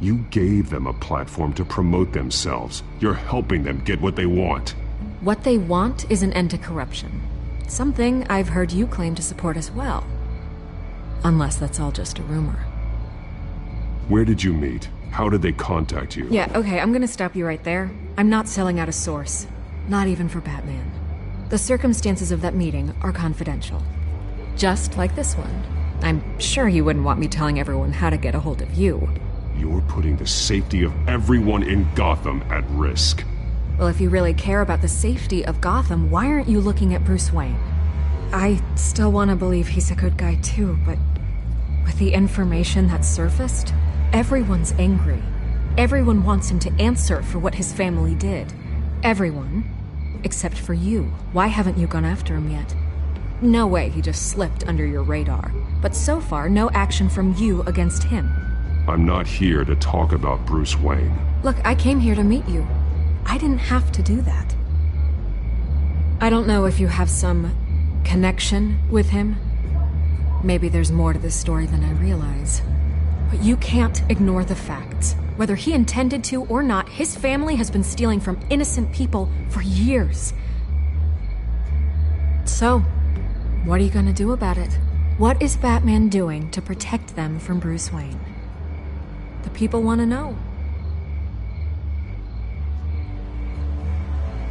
You gave them a platform to promote themselves. You're helping them get what they want. What they want is an end to corruption. Something I've heard you claim to support as well. Unless that's all just a rumor. Where did you meet? How did they contact you? Yeah, okay, I'm gonna stop you right there. I'm not selling out a source. Not even for Batman. The circumstances of that meeting are confidential. Just like this one. I'm sure you wouldn't want me telling everyone how to get a hold of you. You're putting the safety of everyone in Gotham at risk. Well, if you really care about the safety of Gotham, why aren't you looking at Bruce Wayne? I still want to believe he's a good guy too, but with the information that surfaced, everyone's angry. Everyone wants him to answer for what his family did. Everyone, except for you. Why haven't you gone after him yet? No way he just slipped under your radar. But so far, no action from you against him. I'm not here to talk about Bruce Wayne. Look, I came here to meet you. I didn't have to do that. I don't know if you have some connection with him. Maybe there's more to this story than I realize. But you can't ignore the facts. Whether he intended to or not, his family has been stealing from innocent people for years. So, What are you gonna do about it? What is Batman doing to protect them from Bruce Wayne? The people want to know.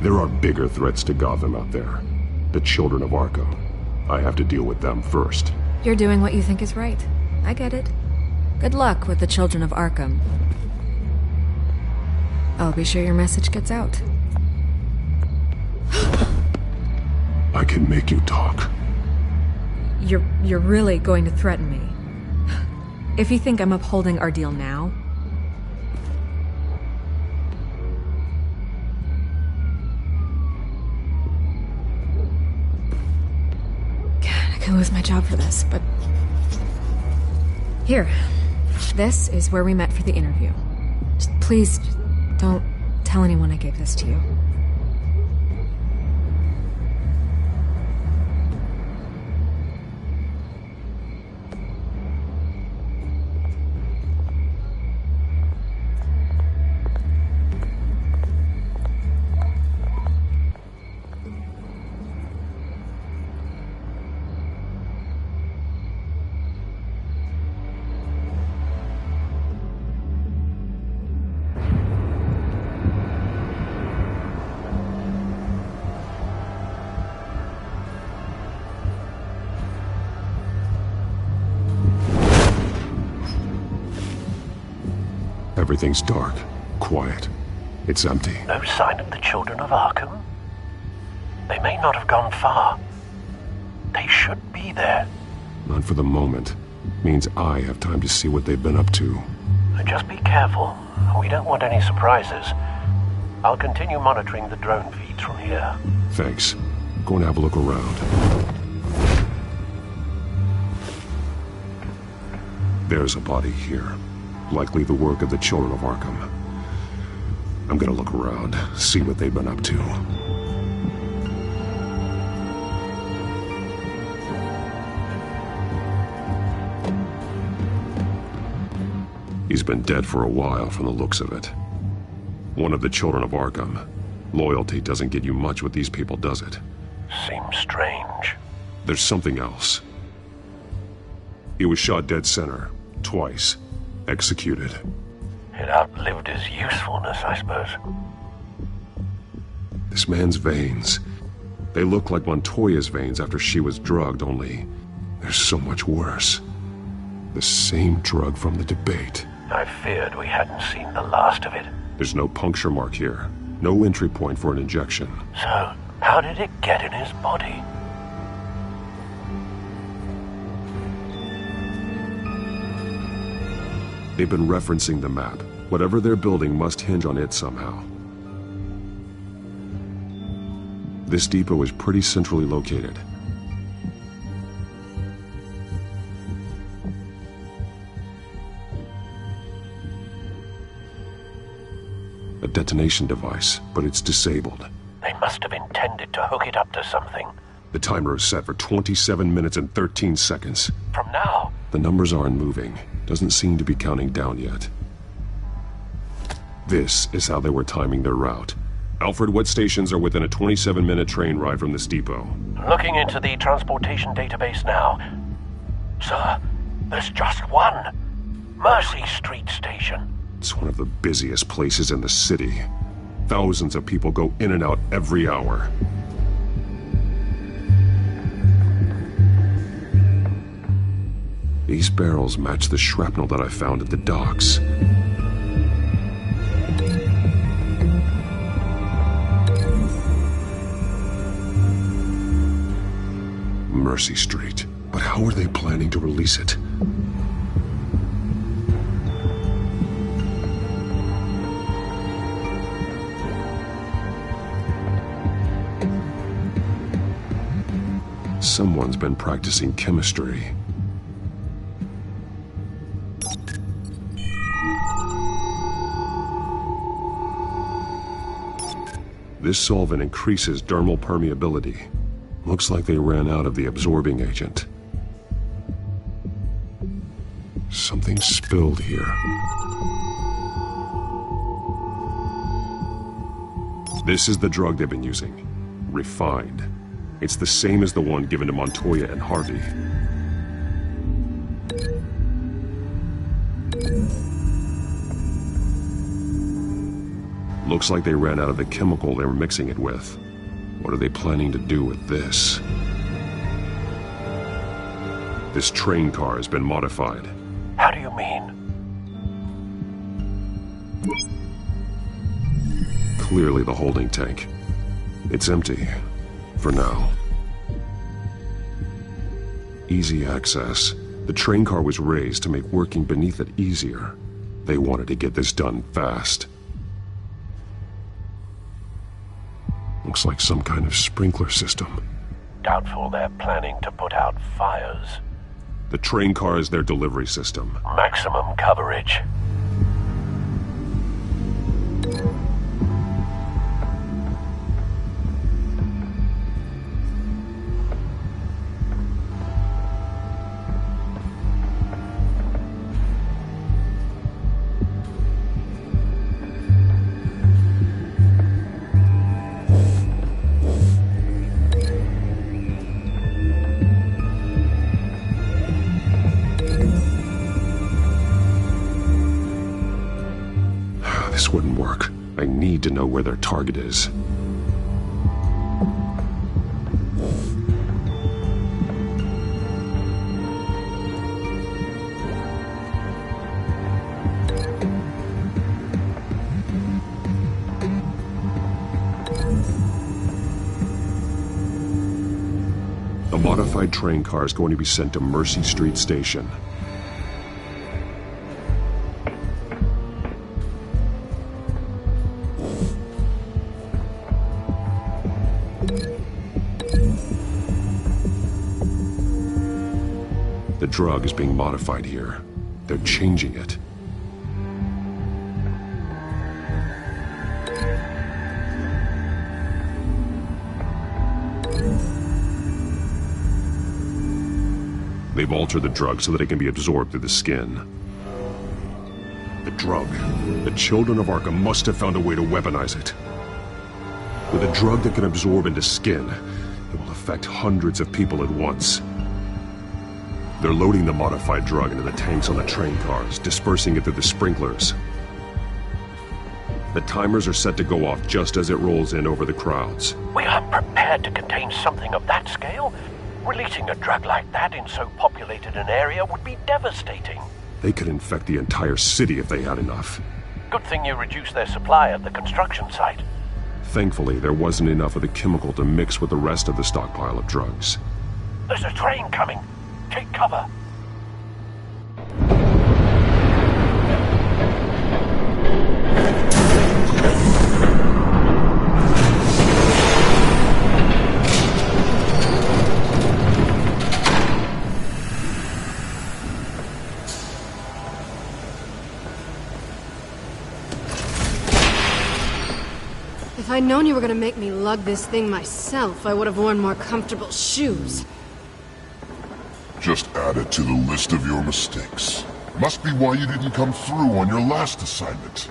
There are bigger threats to Gotham out there. The children of Arkham. I have to deal with them first. You're doing what you think is right. I get it. Good luck with the children of Arkham. I'll be sure your message gets out. I can make you talk. You're really going to threaten me? If you think I'm upholding our deal now... God, I could lose my job for this, but... Here. This is where we met for the interview. Please, don't tell anyone I gave this to you. Everything's dark, quiet. It's empty. No sign of the children of Arkham? They may not have gone far. They should be there. Not for the moment. Means I have time to see what they've been up to. Just be careful. We don't want any surprises. I'll continue monitoring the drone feeds from here. Thanks. Go and have a look around. There's a body here. Likely the work of the children of Arkham. I'm gonna look around, see what they've been up to. He's been dead for a while from the looks of it. One of the children of Arkham. Loyalty doesn't get you much with these people, does it? Seems strange. There's something else. He was shot dead center, twice. Executed. It outlived his usefulness, I suppose. This man's veins. They look like Montoya's veins after she was drugged, only they're so much worse. The same drug from the debate. I feared we hadn't seen the last of it. There's no puncture mark here. No entry point for an injection. So, how did it get in his body? They've been referencing the map. Whatever they're building must hinge on it somehow. This depot is pretty centrally located. A detonation device, but it's disabled. They must have intended to hook it up to something. The timer is set for 27 minutes and 13 seconds. From now? The numbers aren't moving. Doesn't seem to be counting down yet. This is how they were timing their route. Alfred, what stations are within a 27-minute train ride from this depot? Looking into the transportation database now. Sir, there's just one. Mercy Street Station. It's one of the busiest places in the city. Thousands of people go in and out every hour. These barrels match the shrapnel that I found at the docks. Mercy Street. But how are they planning to release it? Someone's been practicing chemistry. This solvent increases dermal permeability. Looks like they ran out of the absorbing agent. Something spilled here. This is the drug they've been using. Refined. It's the same as the one given to Montoya and Harvey. Looks like they ran out of the chemical they were mixing it with. What are they planning to do with this? This train car has been modified. How do you mean? Clearly the holding tank. It's empty. For now. Easy access. The train car was raised to make working beneath it easier. They wanted to get this done fast. Looks like some kind of sprinkler system. Doubtful they're planning to put out fires. The train car is their delivery system. Maximum coverage. This wouldn't work. I need to know where their target is. A modified train car is going to be sent to Mercy Street Station. The drug is being modified here. They're changing it. They've altered the drug so that it can be absorbed through the skin. The drug. The children of Arkham must have found a way to weaponize it. With a drug that can absorb into skin, it will affect hundreds of people at once. They're loading the modified drug into the tanks on the train cars, dispersing it through the sprinklers. The timers are set to go off just as it rolls in over the crowds. We aren't prepared to contain something of that scale. Releasing a drug like that in so populated an area would be devastating. They could infect the entire city if they had enough. Good thing you reduced their supply at the construction site. Thankfully, there wasn't enough of the chemical to mix with the rest of the stockpile of drugs. There's a train coming. Take cover. If I'd known you were gonna make me lug this thing myself, I would have worn more comfortable shoes. Just add it to the list of your mistakes. Must be why you didn't come through on your last assignment.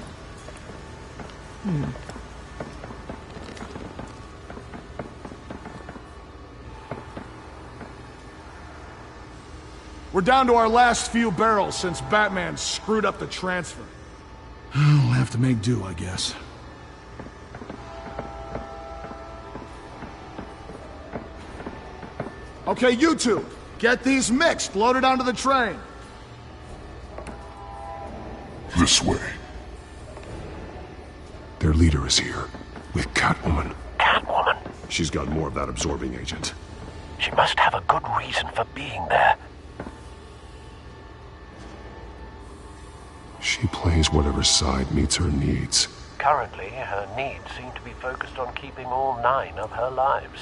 We're down to our last few barrels since Batman screwed up the transfer. We'll have to make do, I guess. Okay, you two, get these mixed, loaded onto the train. This way. Their leader is here, with Catwoman. Catwoman? She's got more of that absorbing agent. She must have a good reason for being there. She plays whatever side meets her needs. Currently, her needs seem to be focused on keeping all 9 of her lives.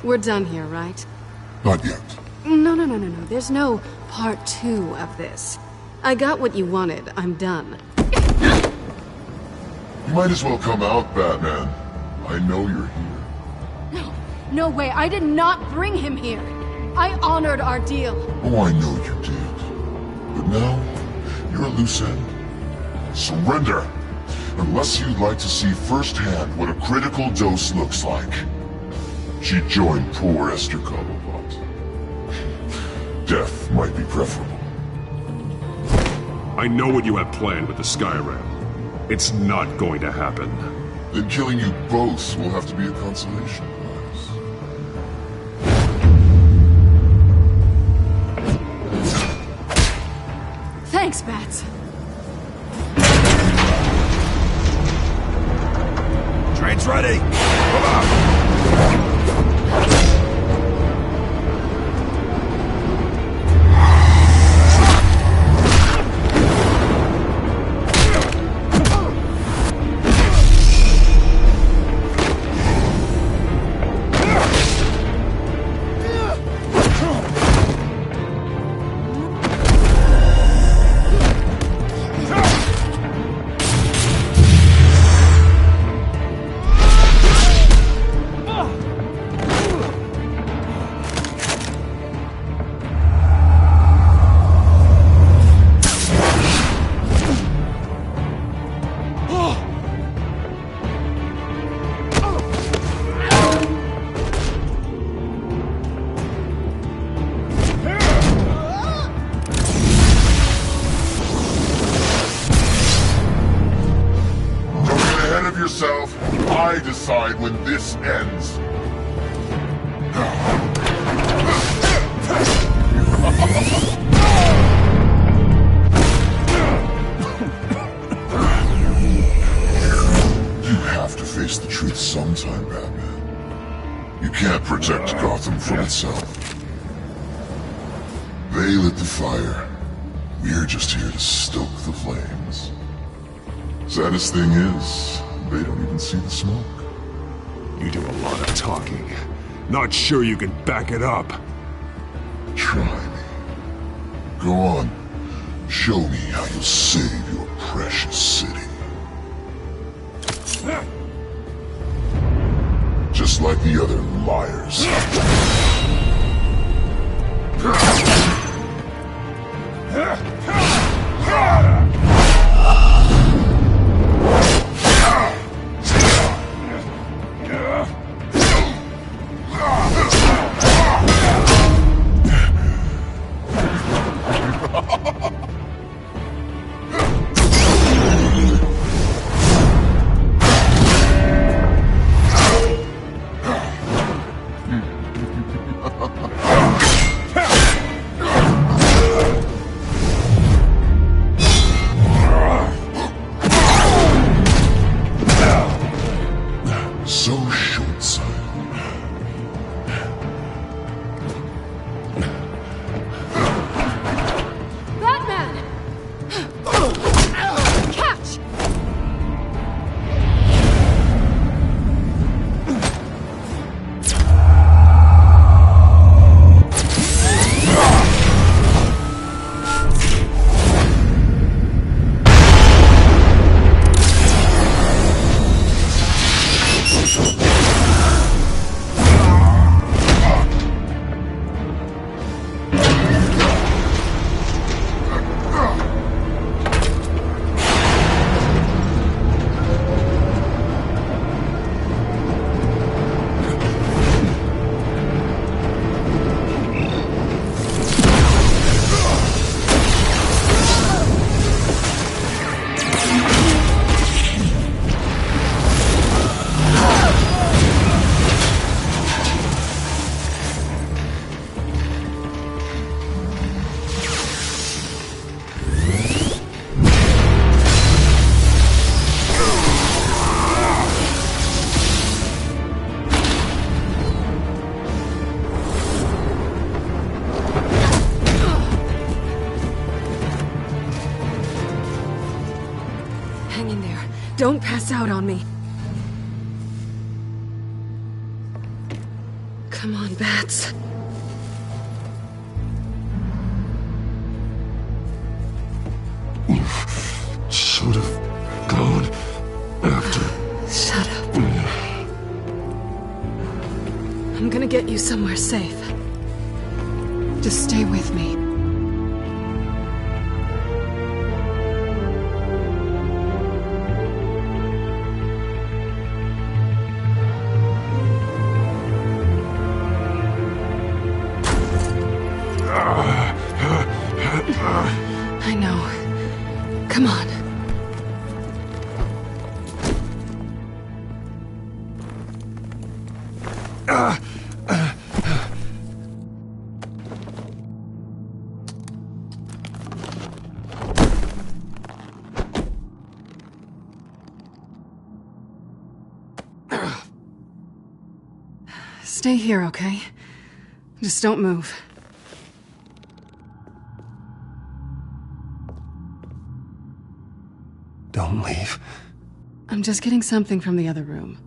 We're done here, right? Not yet. No. There's no part 2 of this. I got what you wanted. I'm done. You might as well come out, Batman. I know you're here. No way. I did not bring him here. I honored our deal. Oh, I know you did. But now, you're a loose end. Surrender! Unless you'd like to see firsthand what a critical dose looks like. She joined poor Esther Cobblepot. Death might be preferable. I know what you have planned with the Skyram. It's not going to happen. Then killing you both will have to be a consolation prize. Thanks, Bats. Train's ready! Come on! I decide when this ends. You have to face the truth sometime, Batman. You can't protect Gotham from itself. They lit the fire. We're just here to stoke the flames. Saddest thing is, they don't even see the smoke. You do a lot of talking. Not sure you can back it up. Try me. Go on. Show me how you'll save your precious city. Just like the other liars. So short-sighted. Batman! Catch! Hang in there. Don't pass out on me. Come on, Bats. Should have gone after. Shut up. I'm gonna get you somewhere safe. Just stay with me. Come on. Stay here, okay? Just don't move. Don't leave. I'm just getting something from the other room.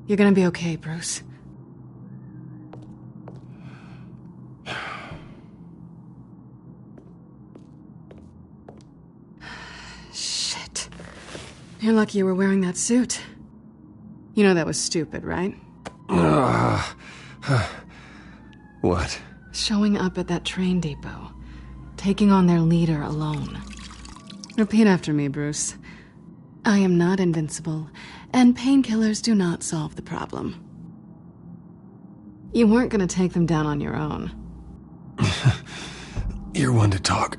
You're gonna be okay, Bruce. Shit. You're lucky you were wearing that suit. You know that was stupid, right? What? Showing up at that train depot. Taking on their leader alone. Repeat after me, Bruce. I am not invincible, and painkillers do not solve the problem. You weren't gonna take them down on your own. You're one to talk.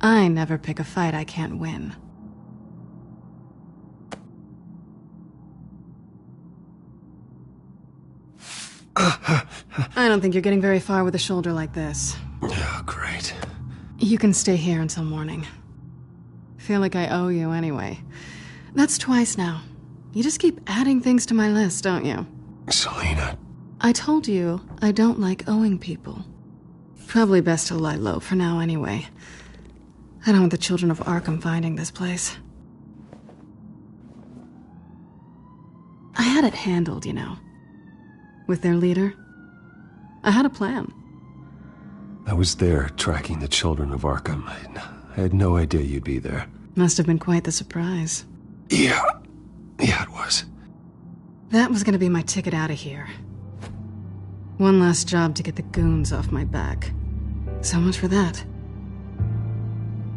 I never pick a fight I can't win. I don't think you're getting very far with a shoulder like this. Oh, great. You can stay here until morning. Feel like I owe you anyway. That's twice now. You just keep adding things to my list, don't you? Selina. I told you I don't like owing people. Probably best to lie low for now anyway. I don't want the children of Arkham finding this place. I had it handled, you know. With their leader. I had a plan. I was there tracking the children of Arkham. I had no idea you'd be there. Must have been quite the surprise. Yeah, it was. That was gonna be my ticket out of here. One last job to get the goons off my back. So much for that.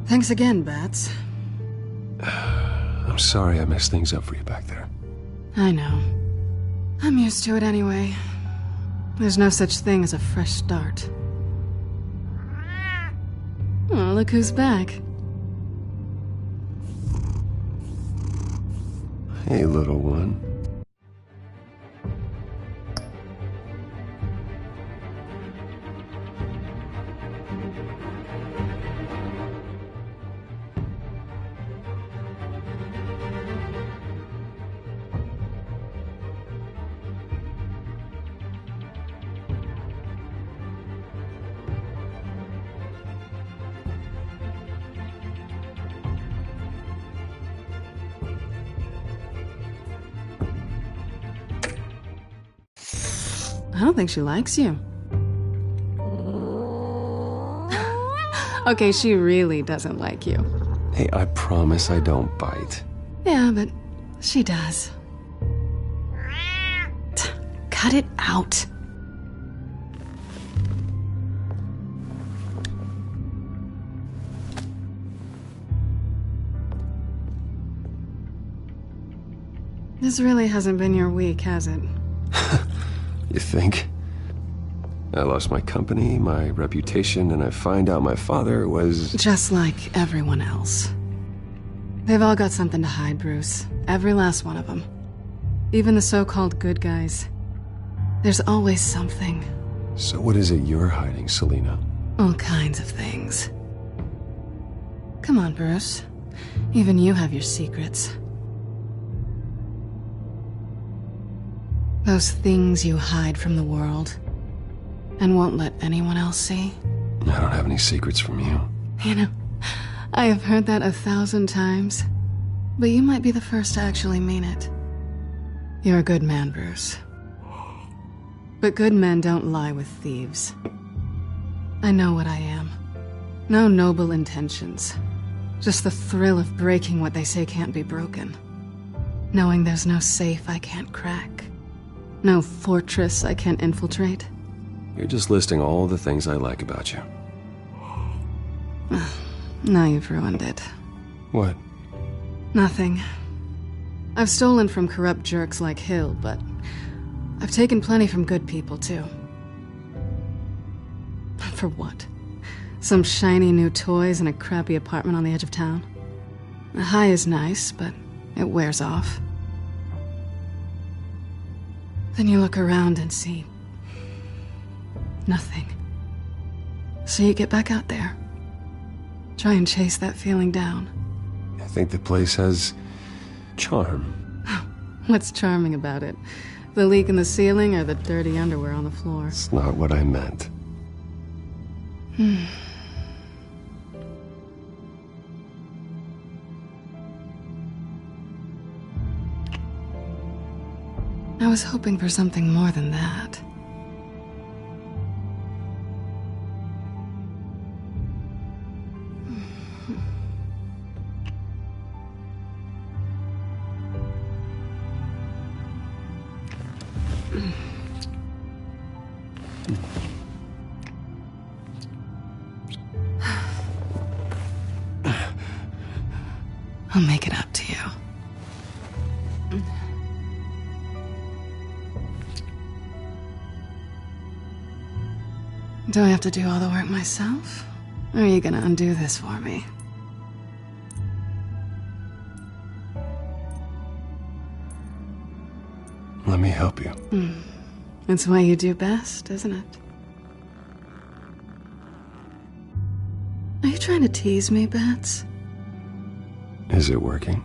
Thanks again, Bats. I'm sorry I messed things up for you back there. I know. I'm used to it anyway. There's no such thing as a fresh start. Oh, look who's back. Hey, little one. I don't think she likes you. Okay, she really doesn't like you. Hey, I promise I don't bite. Yeah, but she does. Cut it out. This really hasn't been your week, has it? You think? I lost my company, my reputation, and I find out my father was... Just like everyone else. They've all got something to hide, Bruce. Every last one of them. Even the so-called good guys. There's always something. So what is it you're hiding, Selina? All kinds of things. Come on, Bruce. Even you have your secrets. Those things you hide from the world and won't let anyone else see. I don't have any secrets from you. You know, I have heard that 1,000 times, but you might be the first to actually mean it. You're a good man, Bruce. But good men don't lie with thieves. I know what I am. No noble intentions. Just the thrill of breaking what they say can't be broken. Knowing there's no safe I can't crack. No fortress I can't infiltrate. You're just listing all the things I like about you. Now you've ruined it. What? Nothing. I've stolen from corrupt jerks like Hill, but I've taken plenty from good people, too. For what? Some shiny new toys and a crappy apartment on the edge of town? The high is nice, but it wears off. Then you look around and see nothing. So you get back out there. Try and chase that feeling down. I think the place has charm. What's charming about it? The leak in the ceiling or the dirty underwear on the floor? It's not what I meant. I was hoping for something more than that. I'll make it up to you. Do I have to do all the work myself? Or are you gonna undo this for me? Let me help you. It's what you do best, isn't it? Are you trying to tease me, Bats? Is it working?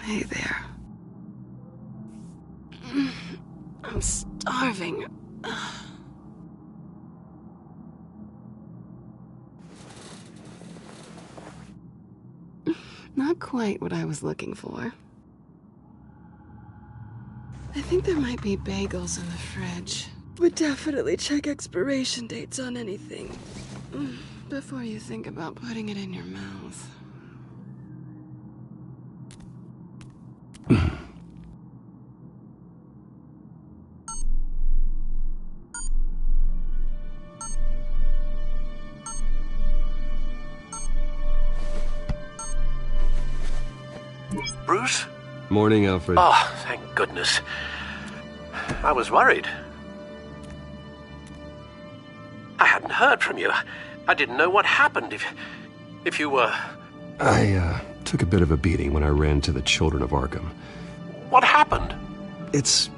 Hey there. I'm starving. Not quite what I was looking for. I think there might be bagels in the fridge. But definitely check expiration dates on anything before you think about putting it in your mouth. Bruce? Morning, Alfred. Oh, thank goodness. I was worried. I hadn't heard from you. I didn't know what happened if you were... I took a bit of a beating when I ran to the Children of Arkham. What happened? It's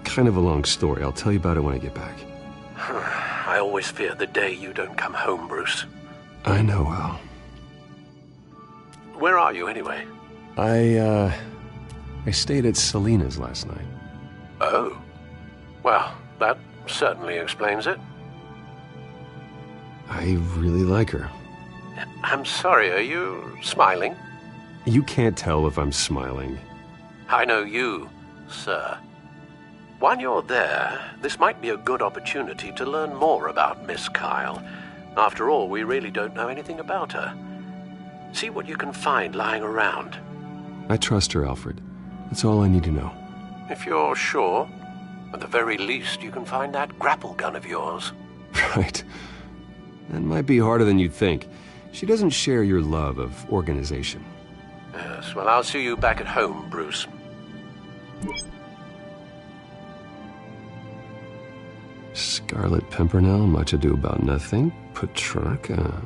kind of a long story. I'll tell you about it when I get back. I always fear the day you don't come home, Bruce. I know, Al. Where are you, anyway? I stayed at Selina's last night. Oh. Well, that certainly explains it. I really like her. I'm sorry, are you smiling? You can't tell if I'm smiling. I know you, sir. While you're there, this might be a good opportunity to learn more about Miss Kyle. After all, we really don't know anything about her. See what you can find lying around. I trust her, Alfred. That's all I need to know. If you're sure, at the very least, you can find that grapple gun of yours. Right. That might be harder than you'd think. She doesn't share your love of organization. Yes, well, I'll see you back at home, Bruce. Scarlet Pimpernel, much ado about nothing. Petrarca.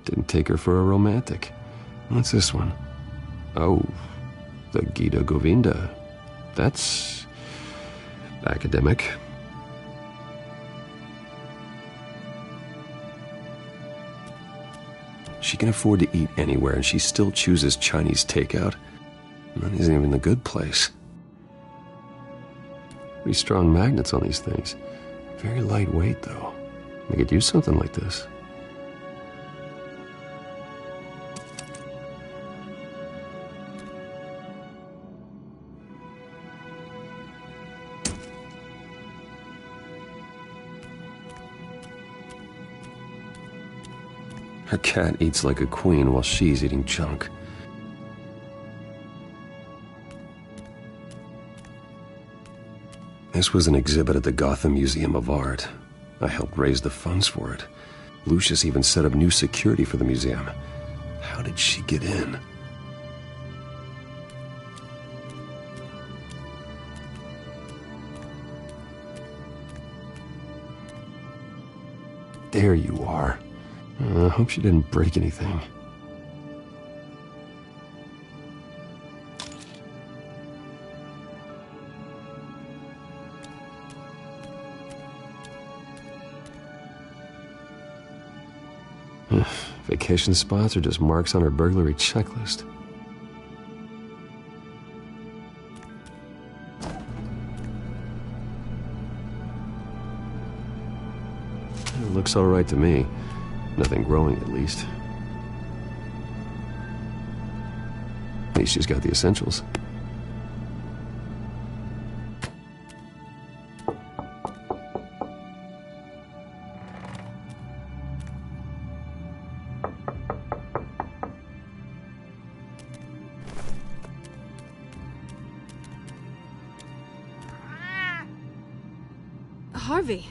Didn't take her for a romantic. What's this one? Oh, the Gita Govinda. That's academic. She can afford to eat anywhere, and she still chooses Chinese takeout. That isn't even the good place. Pretty strong magnets on these things. Very lightweight, though. They could use something like this. Her cat eats like a queen while she's eating junk. This was an exhibit at the Gotham Museum of Art. I helped raise the funds for it. Lucius even set up new security for the museum. How did she get in? There you are. I hope she didn't break anything. Vacation spots are just marks on her burglary checklist. It looks all right to me. Nothing growing, at least. At least she's got the essentials. Harvey.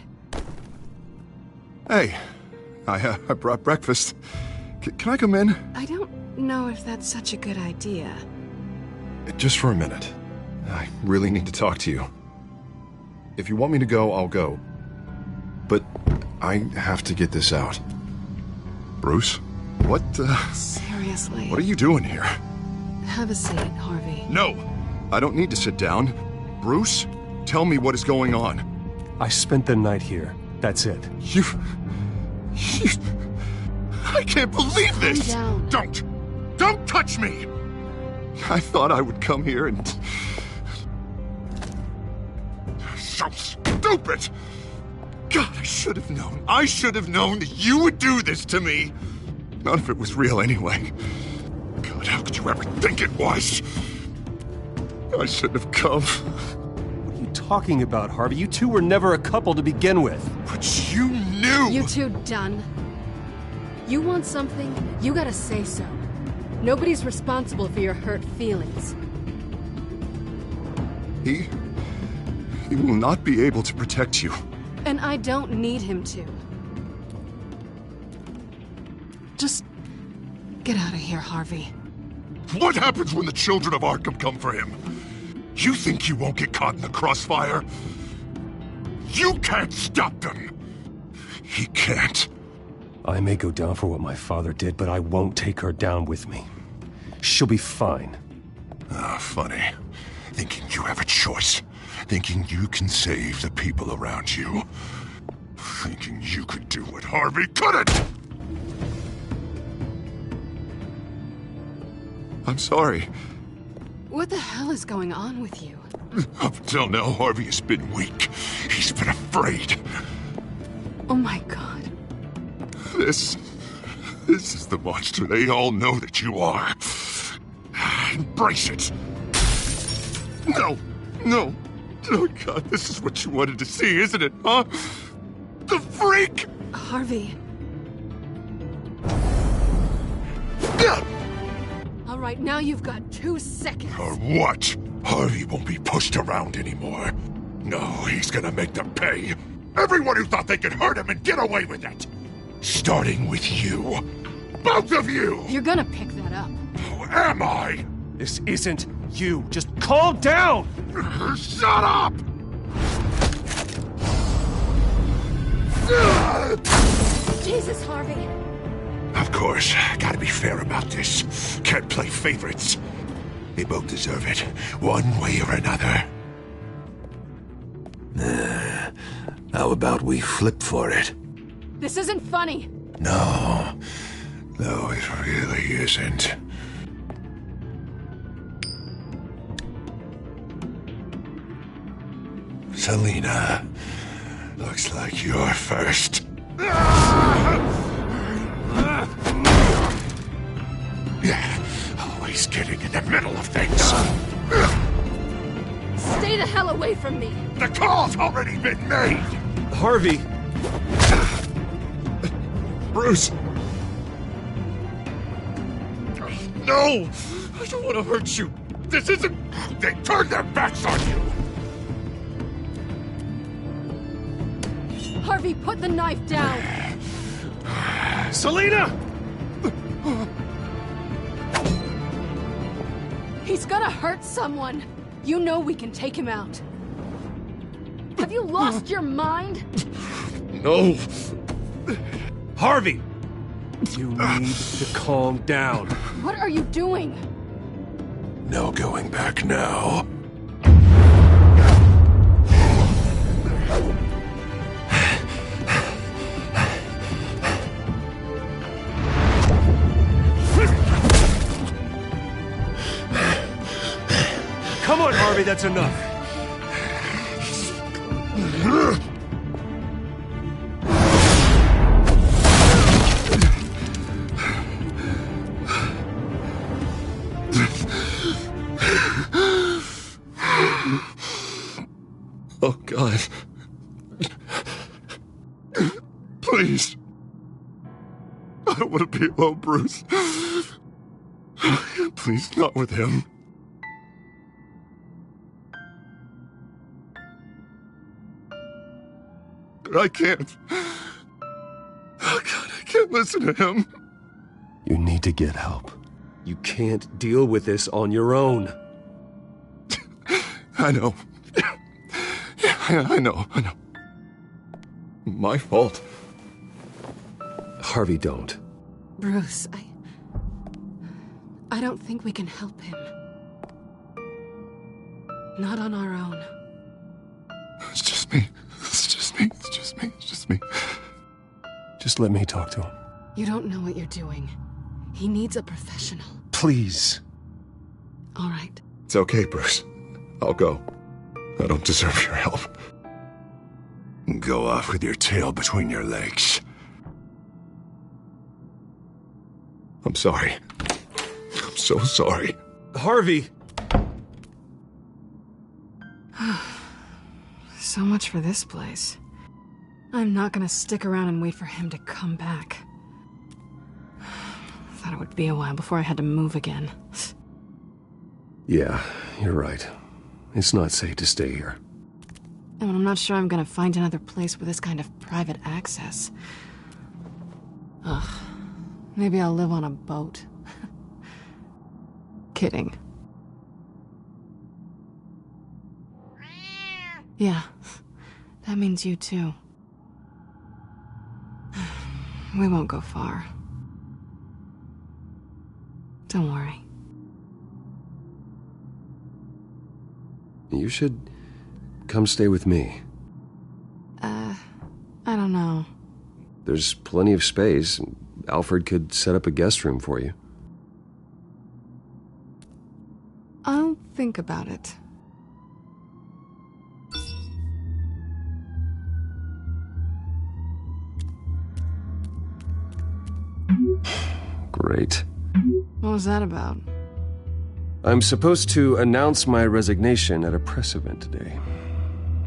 Hey, I brought breakfast. Can I come in? I don't know if that's such a good idea. Just for a minute. I really need to talk to you. If you want me to go, I'll go. But I have to get this out. Bruce? What, Seriously. What are you doing here? Have a seat, Harvey. No! I don't need to sit down. Bruce, tell me what is going on. I spent the night here. That's it. You... I can't believe this! Calm down. Don't touch me! I thought I would come here and... So stupid! God, I should have known. I should have known that you would do this to me! None of it was real anyway. God, how could you ever think it was? I shouldn't have come. What are you talking about, Harvey? You two were never a couple to begin with. But you knew! You two done? You want something, you gotta say so. Nobody's responsible for your hurt feelings. He will not be able to protect you. And I don't need him to. Just get out of here, Harvey. What happens when the children of Arkham come for him? You think you won't get caught in the crossfire? You can't stop them! He can't. I may go down for what my father did, but I won't take her down with me. She'll be fine. Ah, funny. Thinking you have a choice. Thinking you can save the people around you. Thinking you could do what Harvey couldn't! I'm sorry. What the hell is going on with you? Up until now, Harvey has been weak. He's been afraid. Oh my God. This is the monster they all know that you are. Embrace it. No. Oh God, this is what you wanted to see, isn't it, huh? The freak! Harvey. All right, now you've got 2 seconds. Or what? Harvey won't be pushed around anymore. No, he's gonna make them pay. Everyone who thought they could hurt him and get away with it. Starting with you. Both of you! You're gonna pick that up. Who am I? This isn't you. Just calm down! Shut up! Jesus, Harvey. Of course, gotta be fair about this. Can't play favorites. They both deserve it, one way or another. How about we flip for it? This isn't funny. No, it really isn't. Selina, looks like you're first. Always getting in the middle of things. Stay the hell away from me! The call's already been made! Harvey! Bruce! No! I don't want to hurt you! This isn't... They turned their backs on you! Harvey, put the knife down! Selina! He's gonna hurt someone! You know we can take him out. Have you lost your mind? No! Harvey! You need to calm down. What are you doing? No going back now. Come on, Harvey, that's enough. Oh, God. Please. I don't want to be alone, Bruce. Please, not with him. But I can't. Oh, God, I can't listen to him. You need to get help. You can't deal with this on your own. I know. Yeah, I know. My fault. Harvey, don't. Bruce, I don't think we can help him. Not on our own. It's just me. Just let me talk to him. You don't know what you're doing. He needs a professional. Please. All right. It's okay, Bruce. I'll go. I don't deserve your help. Go off with your tail between your legs. I'm sorry. I'm so sorry. Harvey! So much for this place. I'm not gonna stick around and wait for him to come back. Thought it would be a while before I had to move again. Yeah, you're right. It's not safe to stay here. And I'm not sure I'm gonna find another place with this kind of private access. Ugh. Maybe I'll live on a boat. Kidding. Yeah, that means you too. We won't go far. Don't worry. You should come stay with me. I don't know. There's plenty of space. Alfred could set up a guest room for you. I'll think about it. Great. What was that about? I'm supposed to announce my resignation at a press event today.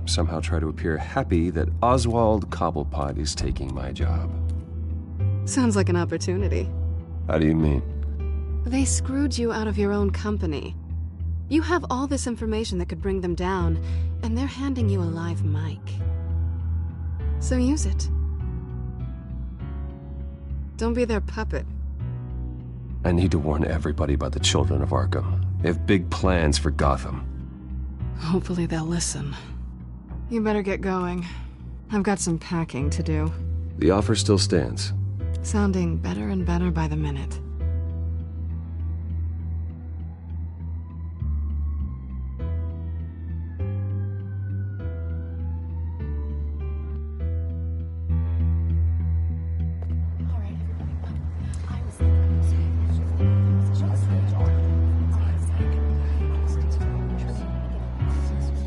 Somehow try to appear happy that Oswald Cobblepot is taking my job. Sounds like an opportunity. How do you mean? They screwed you out of your own company. You have all this information that could bring them down, and they're handing you a live mic. So use it. Don't be their puppet. I need to warn everybody about the children of Arkham. They have big plans for Gotham. Hopefully they'll listen. You better get going. I've got some packing to do. The offer still stands. Sounding better and better by the minute.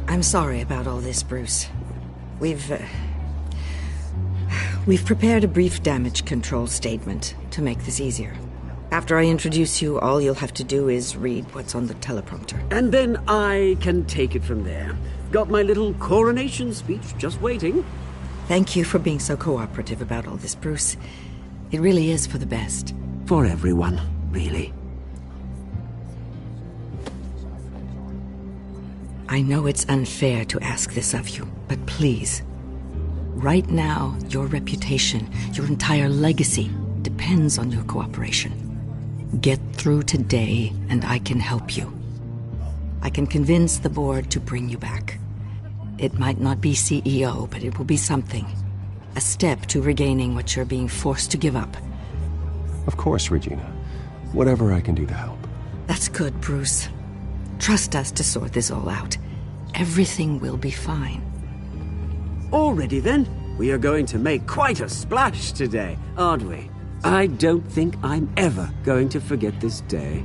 I'm I'm sorry about all this, Bruce. We've prepared a brief damage control statement to make this easier. After I introduce you, all you'll have to do is read what's on the teleprompter. And then I can take it from there. Got my little coronation speech just waiting. Thank you for being so cooperative about all this, Bruce. It really is for the best. For everyone, really. I know it's unfair to ask this of you, but please. Right now, your reputation, your entire legacy, depends on your cooperation. Get through today, and I can help you. I can convince the board to bring you back. It might not be CEO, but it will be something. A step to regaining what you're being forced to give up. Of course, Regina. Whatever I can do to help. That's good, Bruce. Trust us to sort this all out. Everything will be fine. Already then, we are going to make quite a splash today, aren't we? I don't think I'm ever going to forget this day.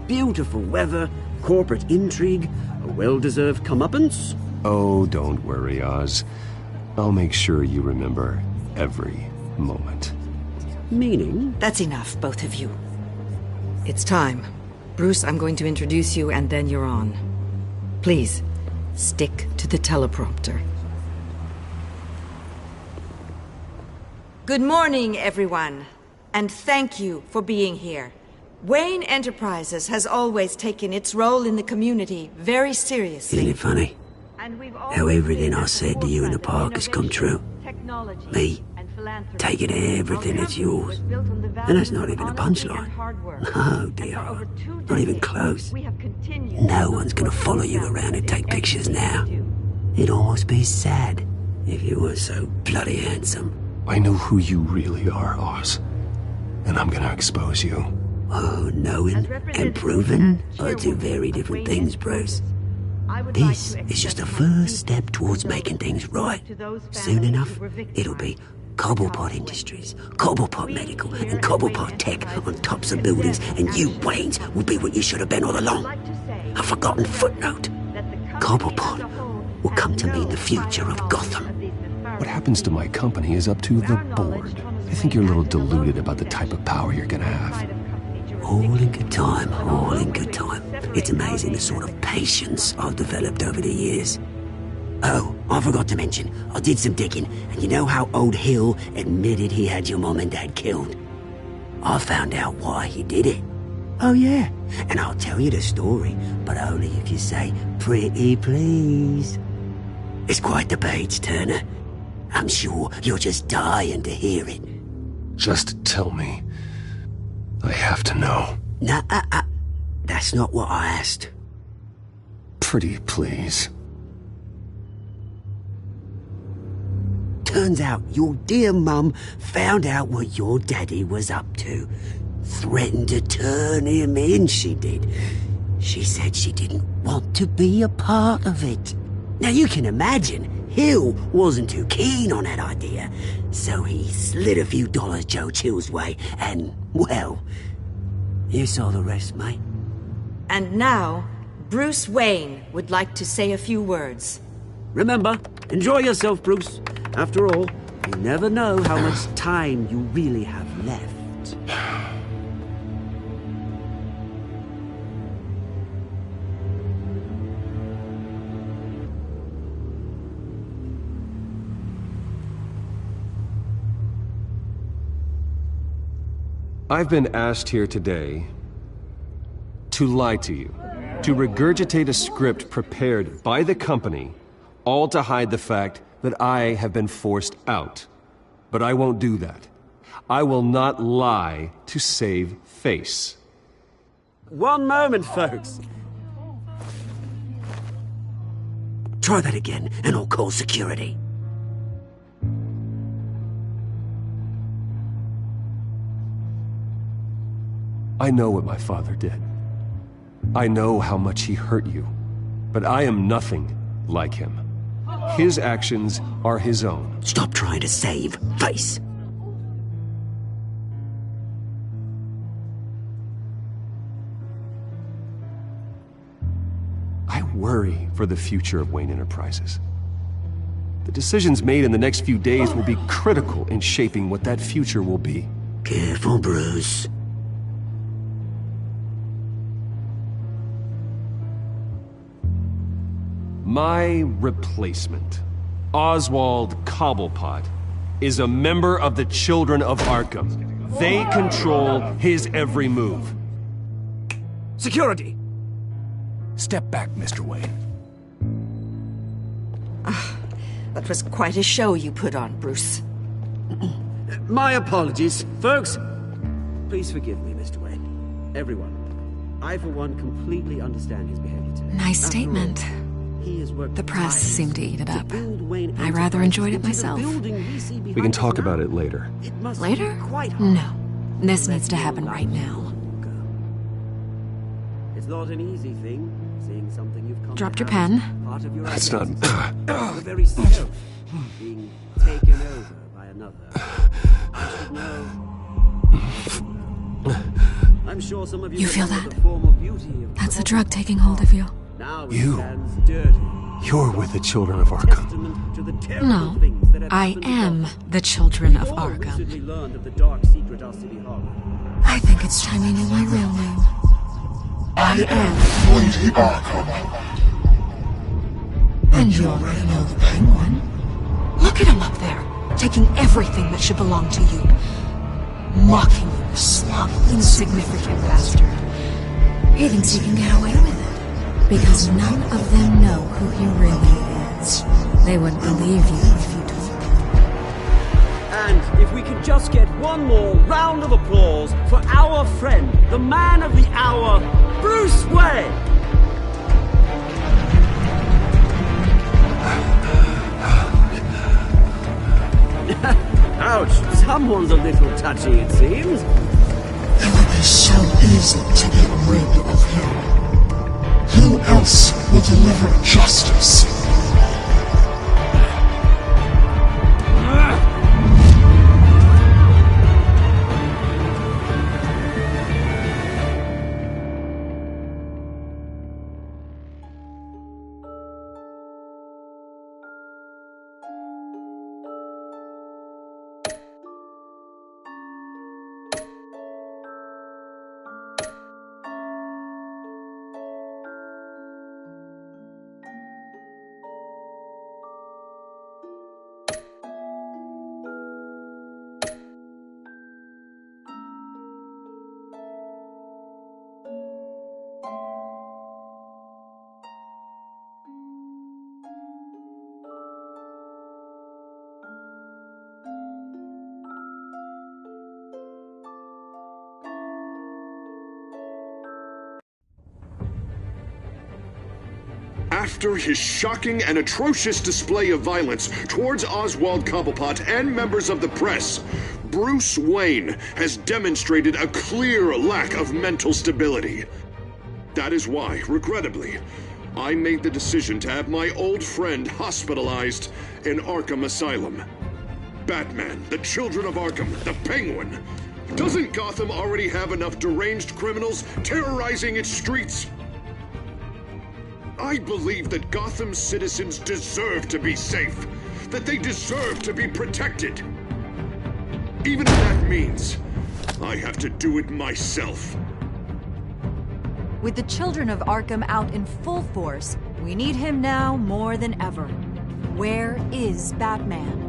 Beautiful weather, corporate intrigue, a well-deserved comeuppance. Oh, don't worry, Oz. I'll make sure you remember every moment. Meaning? That's enough, both of you. It's time. Bruce, I'm going to introduce you, and then you're on. Please, stick to the teleprompter. Good morning, everyone, and thank you for being here. Wayne Enterprises has always taken its role in the community very seriously. Isn't it funny? How everything I said to you in the park has come true. Me, taking everything that's yours. And that's not even a punchline. No, dear. Not even close. No one's gonna follow you around and take pictures now. It'd almost be sad if you were so bloody handsome. I know who you really are, Oz. And I'm gonna expose you. Oh, knowing and proving are two very different things, Bruce. This is just a first step towards making things right. Soon enough, it'll be Cobblepot Industries, Cobblepot Medical, and Cobblepot Tech on tops of buildings, and you, Waynes, will be what you should have been all along. A forgotten footnote. Cobblepot will come to mean the future of Gotham. What happens to my company is up to the board. I think you're a little deluded about the type of power you're gonna have. All in good time, all in good time. It's amazing the sort of patience I've developed over the years. Oh, I forgot to mention, I did some digging, and you know how old Hill admitted he had your mom and dad killed? I found out why he did it. Oh yeah, and I'll tell you the story, but only if you say, pretty please. It's quite the page, Turner. I'm sure you're just dying to hear it. Just tell me. I have to know. Nah, that's not what I asked. Pretty please. Turns out your dear mum found out what your daddy was up to. Threatened to turn him in, she did. She said she didn't want to be a part of it. Now you can imagine, Hill wasn't too keen on that idea, so he slid a few dollars Joe Chill's way, and, well, you saw the rest, mate. And now, Bruce Wayne would like to say a few words. Remember, enjoy yourself, Bruce. After all, you never know how much time you really have left. I've been asked here today to lie to you, to regurgitate a script prepared by the company, all to hide the fact that I have been forced out. But I won't do that. I will not lie to save face. One moment, folks. Try that again, and I'll call security. I know what my father did. I know how much he hurt you. But I am nothing like him. His actions are his own. Stop trying to save face. I worry for the future of Wayne Enterprises. The decisions made in the next few days will be critical in shaping what that future will be. Careful, Bruce. My replacement, Oswald Cobblepot, is a member of the Children of Arkham. They control his every move. Security! Step back, Mr. Wayne. That was quite a show you put on, Bruce. My apologies, folks. Please forgive me, Mr. Wayne. Everyone. I, for one, completely understand his behavior today. Nice statement. The press seemed to eat it up. I rather enjoyed it myself. We can talk about it later. Later? No. This needs to happen right now. It's not an easy thing, seeing something you've come Dropped to your have pen? part of your That's not... the very self being taken over by another. I should know. I'm sure some of you feel remember that? the form of beauty of That's a drug taking hold of you. now it You. stands dirty. You're with the Children of Arkham. Testament to the terrible No, things that have I happened am to us. the Children of We all Arkham. recently learned of the dark secret our city harbored. I think it's time you knew my real name. I am Lady Arkham. And you already know the Penguin. Look at him up there, taking everything that should belong to you. Mocking you, slug, insignificant bastard. He thinks he can get away with it. Because none of them know who he really is. They wouldn't believe you if you told them. And if we could just get one more round of applause for our friend, the man of the hour, Bruce Wayne! Ouch, someone's a little touchy, it seems. It would be so easy to get rid of him. Who else will deliver justice? After his shocking and atrocious display of violence towards Oswald Cobblepot and members of the press, Bruce Wayne has demonstrated a clear lack of mental stability. That is why, regrettably, I made the decision to have my old friend hospitalized in Arkham Asylum. Batman, the Children of Arkham, the Penguin. Doesn't Gotham already have enough deranged criminals terrorizing its streets? I believe that Gotham's citizens deserve to be safe, that they deserve to be protected. Even if that means I have to do it myself. With the Children of Arkham out in full force, we need him now more than ever. Where is Batman?